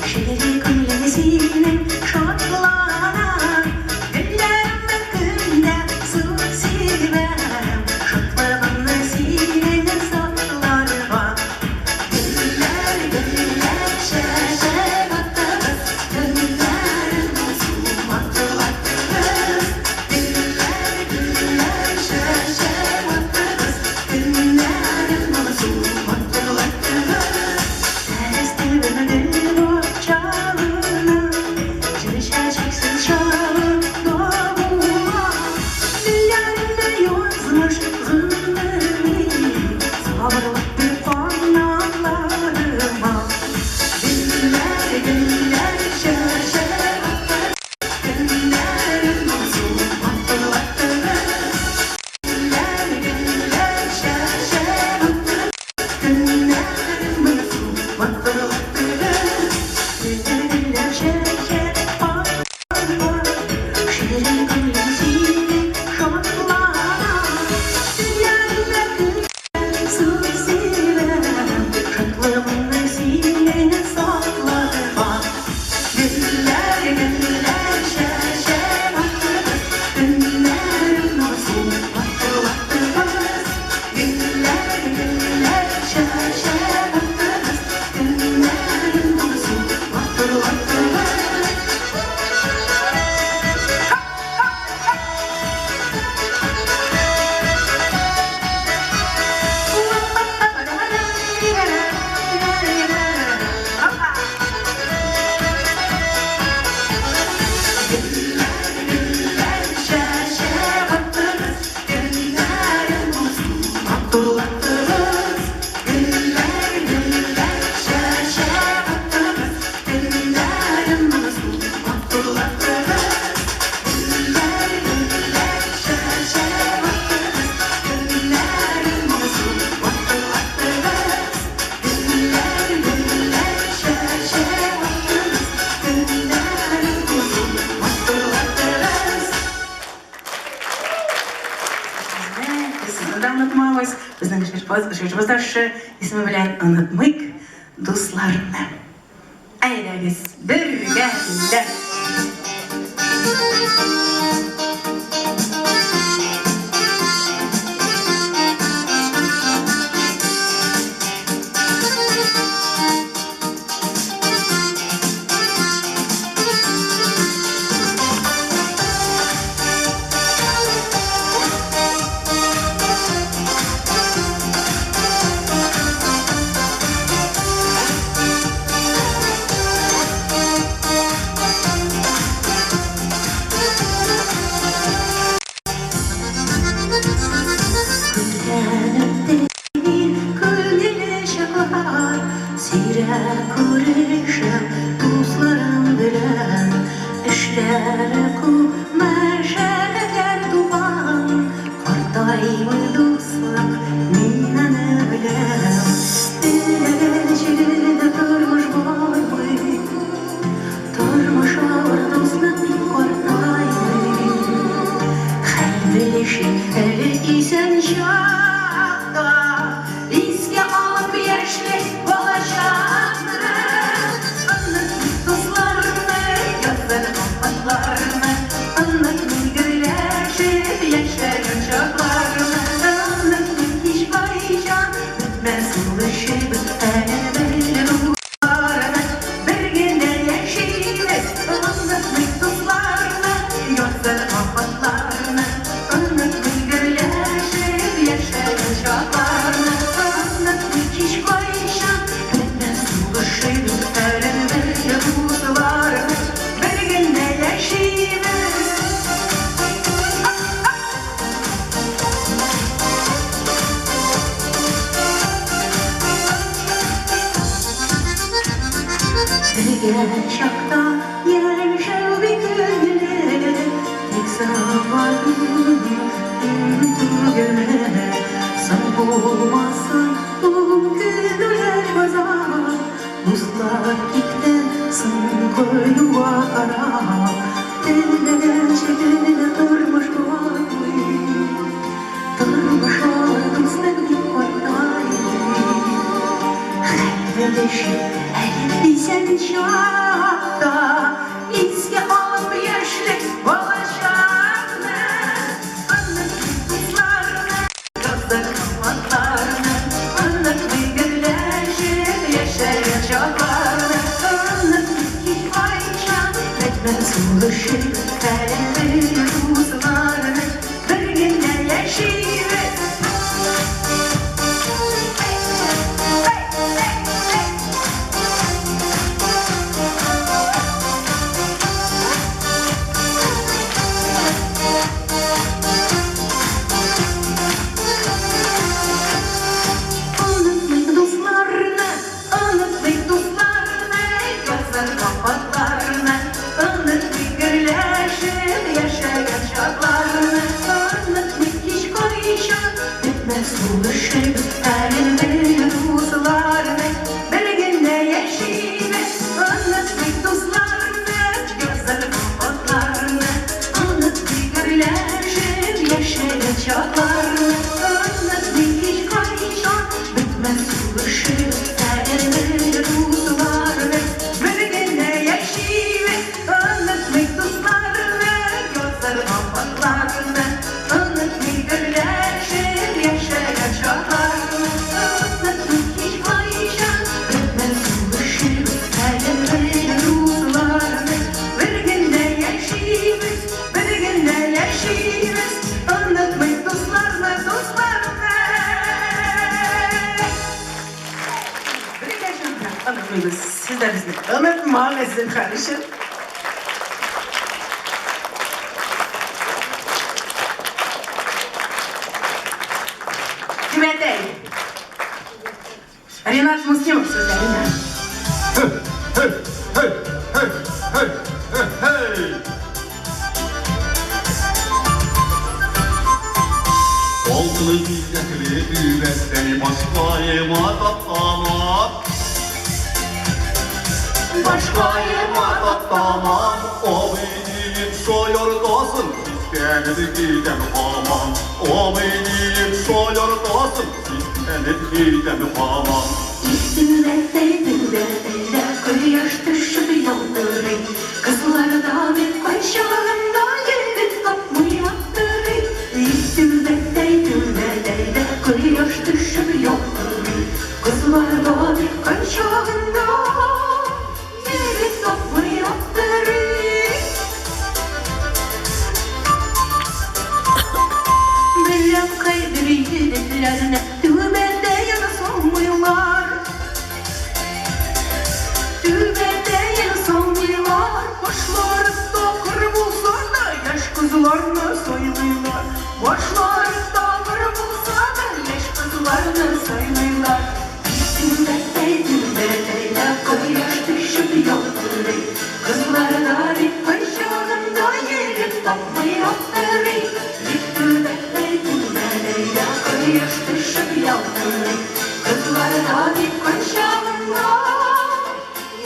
şiiri kulesine şaklanan. Güller bakımda su silmem, şaklanan nesine saklar var. Güller, güller şeşe akan, güller masum atlatır. Güller, güller şeşe akan, güller masum. Bizning ishimizda ismi bilan unutmayk do'stlarni. Aylagiz birga. Bizgen şakta yaşar bir gönüle tek zavallı tügene sen olmazsan bu günler bazar Buzlar gitti sen koyuvara Delilen çekeline durmuş var Durmuş var bizden bir partay Hayvedeşi elbisen şakta İzge alıp yaşlık olacaklar Anlık kızlarına Gözler kapatlarına Anlık bir gülleşip yaşayacaklarına Anlık bir ayşan Bekmez ulaşıp Kalender uzlarına Bir günde yaşayıp Buluşup elinde uzlarına Belginde yaşayıp Anlatmak dostlarına Gözler kapatlarına Anlatmak birleşip yaşayacaklarına Anlatmak hiç kayışan Bitmez buluşup elinde uzlarına Belginde yaşayıp Anlatmak dostlarına Gözler kapatlarına Anlatmak birleşip Sizler bizni unutmayın kardeşim. Güvendeyim. Renat Muslimov sizlerine. Oldu güzelliği düğmet seni başkayıma tatlamak Başkayıma tatlamak O benim soyurdasın Sistemini gidem aman O benim soyurdasın Sistemini gidem aman Üstümde koyuyor düşüp yolları Kızlarda bir aşağımda gelip kapmıyor Üstümde koyuyor düşüp yolları Kızlarda bir aşağımda gelip kapmıyor Bilmem kaybedildilerine Düğmede yana sonmuyorlar Düğmede yana sonmuyorlar Başlarında kırmızı da yaş kızlarını soymuyorlar Başlarında kırmızı da yaş kızlarını soymuyorlar Düğmede koyuyor düşüp yolları Kızlarda bir aşağımda gelip kapmıyor Düşüp yolları Kızlarda bir aşağımda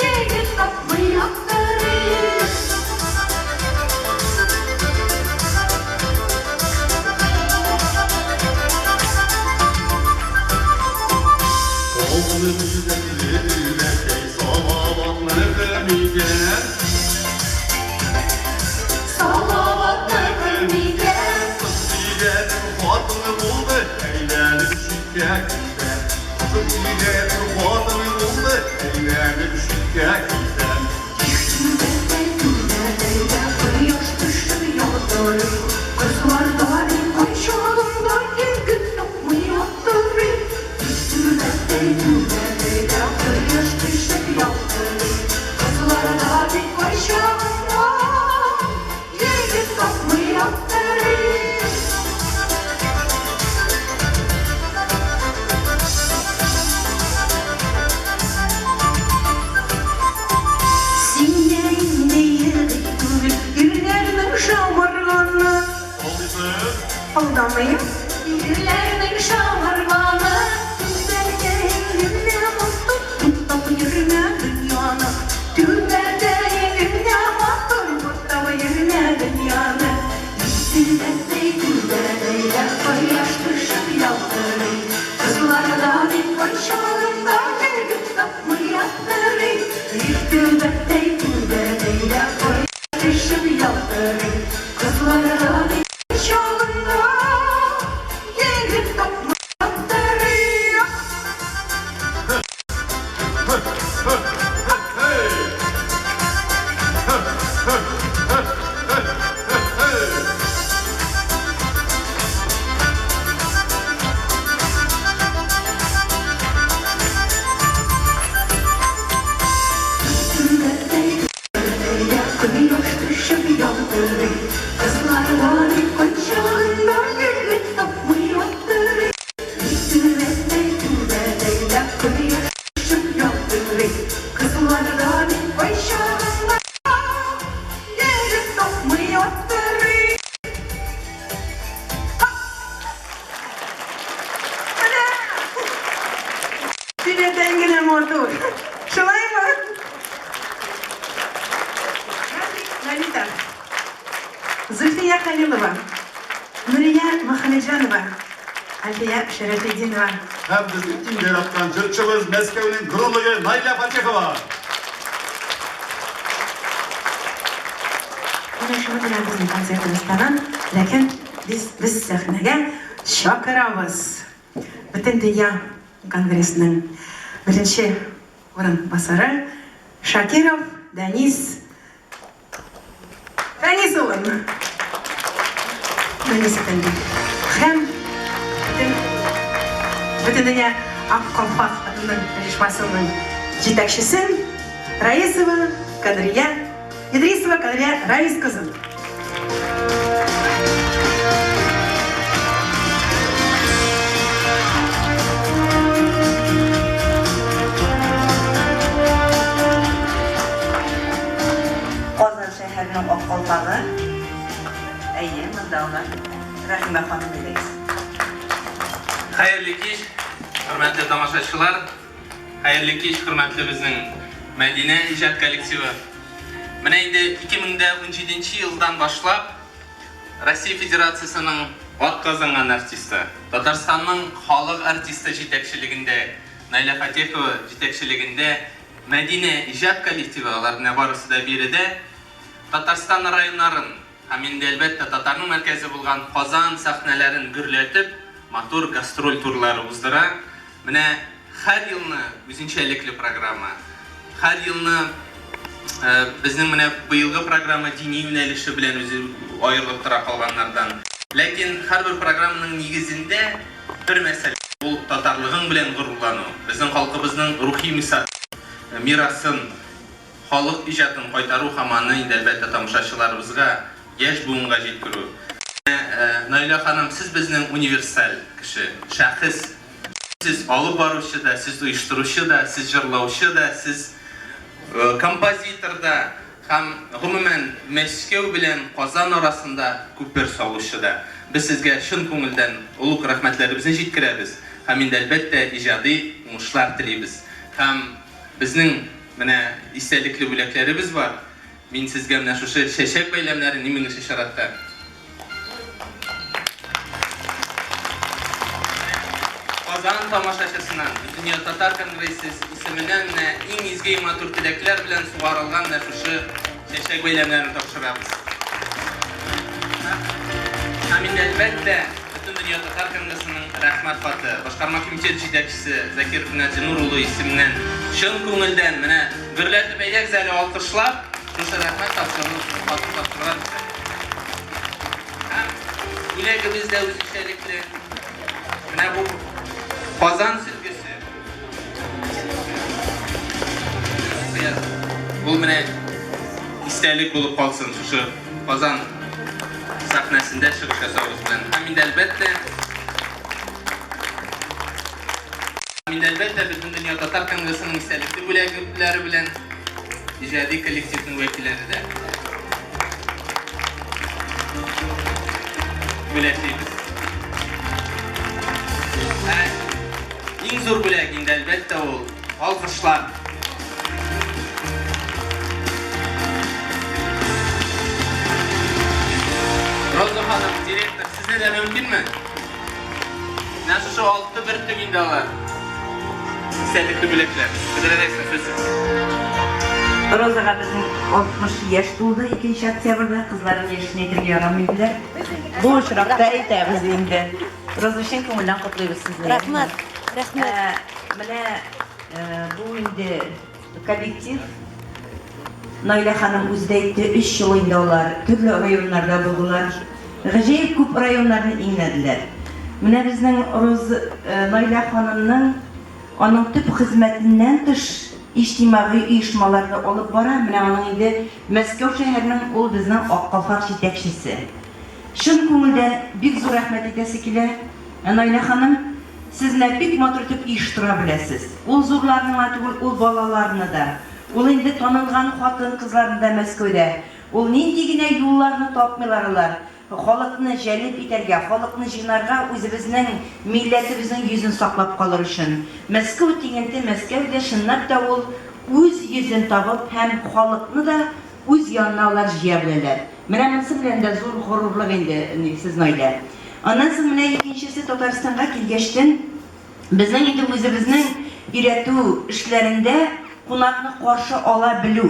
Gelip kapmıyor Oldu güzelliği düğmet ey salavat nefemigen Salavat nefemigen Kızdiyetin fatını buldu eğlenip şirketimden Kızdiyetin fatını buldu eğlenip şirketimden Kızlarda bir aşağımda gelip kapmıyor Kızlarda bir aşağımda gelip kapmıyor Альфия Шәрәфетдинова. Һәм безнең иң яраткан җырчыбыз Мәскәүнең геройлы Найля Фатихова. Менә шуны белән безнең концертыбыз тәмам, ләкин без сәхнәгә чакырабыз. Бөтен дөнья конгрессның беренче урынбасары Шакиров Данис улы. Данис әфәнди. Һәм бөтен дөнья Ак Колхоз атының оешмасының җитәкчесе Раисова Кадрия Идрисова Кадрия Раис кызы. Казан шәһәренең Ак Калфагы. Әйе, монда улар. Рәхимә ханым диләйбез. Хәерле кич, хөрмәтле тамашачылар. Хәерле кич, хөрмәтле безнең Мәдинә иҗат коллективы. Менә инде 2017 елдан башлап Россия Федерациясының атказанган артисты, Татарстанның халык артисты җитәкчелегендә, Найля Фатихова җитәкчелегендә Мәдинә иҗат коллективы, аларның барысы да биредә Татарстан районнарын һәм инде әлбәттә Татарның мәркәзе булган Казан сәхнәләрен гөрләтеп, матур гастроль турлары уздыра. Менә һәр елны үзенчәлекле программа. Һәр елны безнең менә быелгы программа дини юнәлеше белән үзе аерылып тора калганнардан. Ләкин һәрбер программаның нигезендә бер мәсьәлә ул татарлыгың белән горурлану. Безнең халкыбызның рухи мирасын, халык иҗатын кайтару һәм аны инде әлбәттә тамашачыларыбызга яшь буынга җиткерү. Найля ханым, сез безнең универсаль кеше, шәхес. Сез алып баручы да, сез оештыручы да, сез җырлаучы да, сез композитор да, һәм гомумән Мәскәү белән Казан арасында күпер салучы да. Без сезгә чын күңелдән улуг рәхмәтләребезне җиткерәбез. Һәм инде әлбәттә иҗади уңышлар телибез. Һәм безнең менә истәлекле бүләкләребез бар. Мин сезгә менә шушы чәчәк бәйләмнәрен иминеше шаратта. Казан тамашачысынан Дөнья Татар конгрессы исеменнән иң изге матур теләкләр белән сугарылган шушы чәчәк бәйләмнәрен тапшырабыз. Һәм инде әлбәттә Бөтен дөнья Татар конгрессының рәхмәт хаты башкарма комитет җитәкчесе Закир Нәҗмир улы исеменнән чын күңелдән менә гөрләтеп әйдәк зәле алкышлап шушы рәхмәт тапшырырга. Һәм бүләгебез дә үзенчәлекле. Менә бу Казан сөлгесе. Бу менә истәлек булып калсын шушы Казан сәхнәсендә чыгыш ясавыбыз белән. Һәм инде әлбәттә Бөтен дөнья Татар конгрессының истәлекле бүләкләре белән иҗади коллективның вәкилләре дә бүләклибез. Иң зур бүләк инде әлбәттә ул алкышлар. Роза ханым, директор, сезгә дә мөмкинме? Менә шушы 6 бөртек инде алар. Истәлекле бүләкләр. Бетерәсез сүз. Розага безнең 60 яшь тулды 2 октябрьдә, кызларның яшен әйтергә ярамыйдылар. Бу очракта әйтәбез инде. Роза өчен күңелдән котлыйбыз сезне. Рәхмәт. Менә бу инде коллектив Найля ханым үзе әйтте, 3 ел инде алар төрле районнарда булдылар. Гаҗәеп күп районнарны иңләделәр. Менә безнең Найля ханымның аның төп хезмәтеннән тыш иҗтимагый оешмаларны алып бара. Менә аның инде Мәскәү шәһәренең ул безнең Ак Калфак җитәкчесе. Шын күңелдән бик зур рәхмәт итәсе килә. Найля ханым, сезне бик матур итеп оештыра беләсез. Ул зурларны түгел, ул балаларны да. Ул инде танылган хатын кызларны да Мәскәүдә. Ул нинди генә юлларны тапмыйлар алар. Халыкны җәлеп итәргә, халыкны җыйнарга, үзебезнең милләтебезнең йөзен саклап калыр өчен. Мәскәү дигәндә Мәскәүдә чынлап та ул үз йөзен табып һәм халыкны да үз янына алар җыя беләләр. Менә монысы белән дә зур горурлык инде сез Найля. Аннан соң менә икенчесе Татарстанга килгәчтен безнең инде үзебезнең өйрәтү эшләрендә кунакны каршы ала белү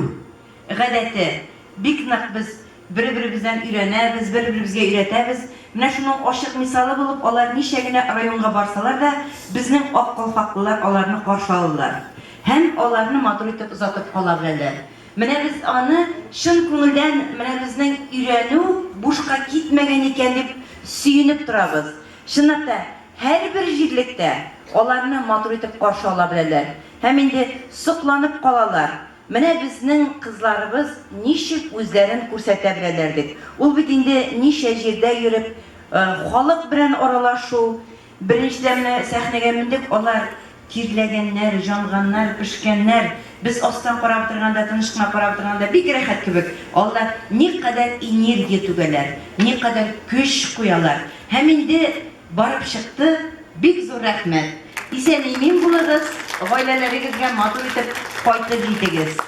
гадәте. Бик нык без бер-беребездән өйрәнәбез, бер-беребезгә өйрәтәбез. Менә шуның ачык мисалы булып, алар ничә генә районга барсалар да, безнең ак калфаклылар аларны каршы алалар. Һәм аларны матур итеп озатып кала беләләр. Менә без аны шын күңелдән, менә безнең өйрәнү бушка китмәгән икән дип сөенеп торабыз. Чынлап та, һәрбер җирлектә аларны матур итеп каршы ала беләләр. Һәм инде сокланып калалар. Менә безнең кызларыбыз ничек үзләрен күрсәтә беләләр дип. Ул бит инде ничә җирдә йөреп, халык белән аралашу, беренчедән сәхнәгә мендек, алар тирләгәннәр, җанганнар, пешкәннәр. Без астан карап торганда, тыныштан карап торганда бик рәхәт кебек. Алар никадәр энергия түгәләр, никадәр көч куялар. Һәм инде барып чыкты, бик зур рәхмәт. Исән-имин булыгыз, гаиләләрегезгә матур итеп кайтып җитегез.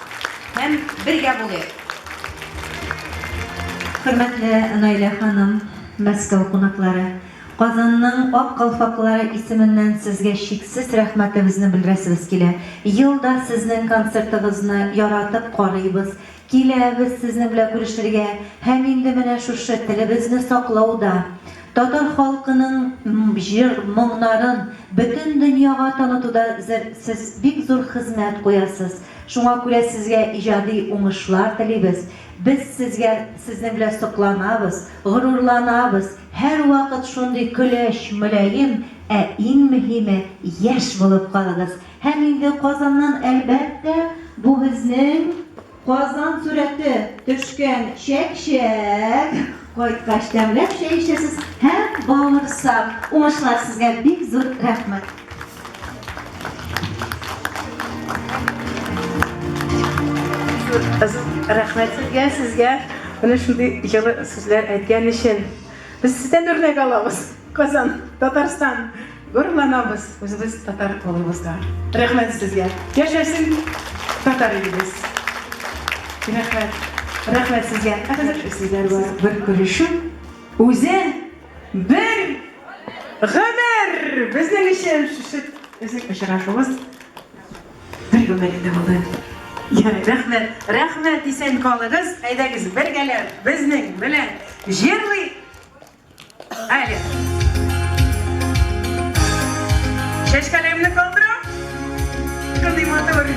Һәм бергә булыйк. Хөрмәтле Наилә ханым, Мәскәү кунаклары, Казанның ак калфаклары исеменнән сезгә чиксез рәхмәтебезне белдерәсебез килә. Елда сезнең концертыгызны яратып карыйбыз, киләбез сезнең белән күрешергә, һәм инде менә шушы телебезне саклауда татар халкының җыр моңнарын бөтен дөньяга танытуда сез бик зур хезмәт куясыз. Шуңа күрә сезгә иҗади уңышлар телибез. Без сезгә сезнең белән сокланабыз, горурланабыз. Һәр вакыт шундый көләч, мөлаем, иң мөһиме яшь булып калыгыз. Һәм инде Казаннан әлбәттә бу безнең Казан сурәте төшкән чәк-чәк кайткач тәмләп чәй һәм бавырсак. Уңышлар сезгә бик зур рәхмәт. Рәхмәт сезгә, менә шундый җылы сүзләр әйткән өчен. Без сездән үрнәк алабыз. Казан, Татарстан, горурланабыз, үзебез татар булабызга. Рәхмәт сезгә. Яшәсен татар илебез. Рәхмәт сезгә. Сезләр бер күрешү, үзе бер гомер. Безнең өчен шушы очрашуыбыз бер гомер инде булды. Рәхмәт, исән калыгыз, әйдәгез бергәләп безнең белән җырлый. Әле. Шәшкәлемне калдырам. Шундый матур.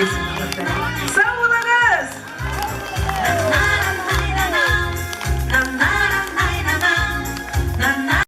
десең.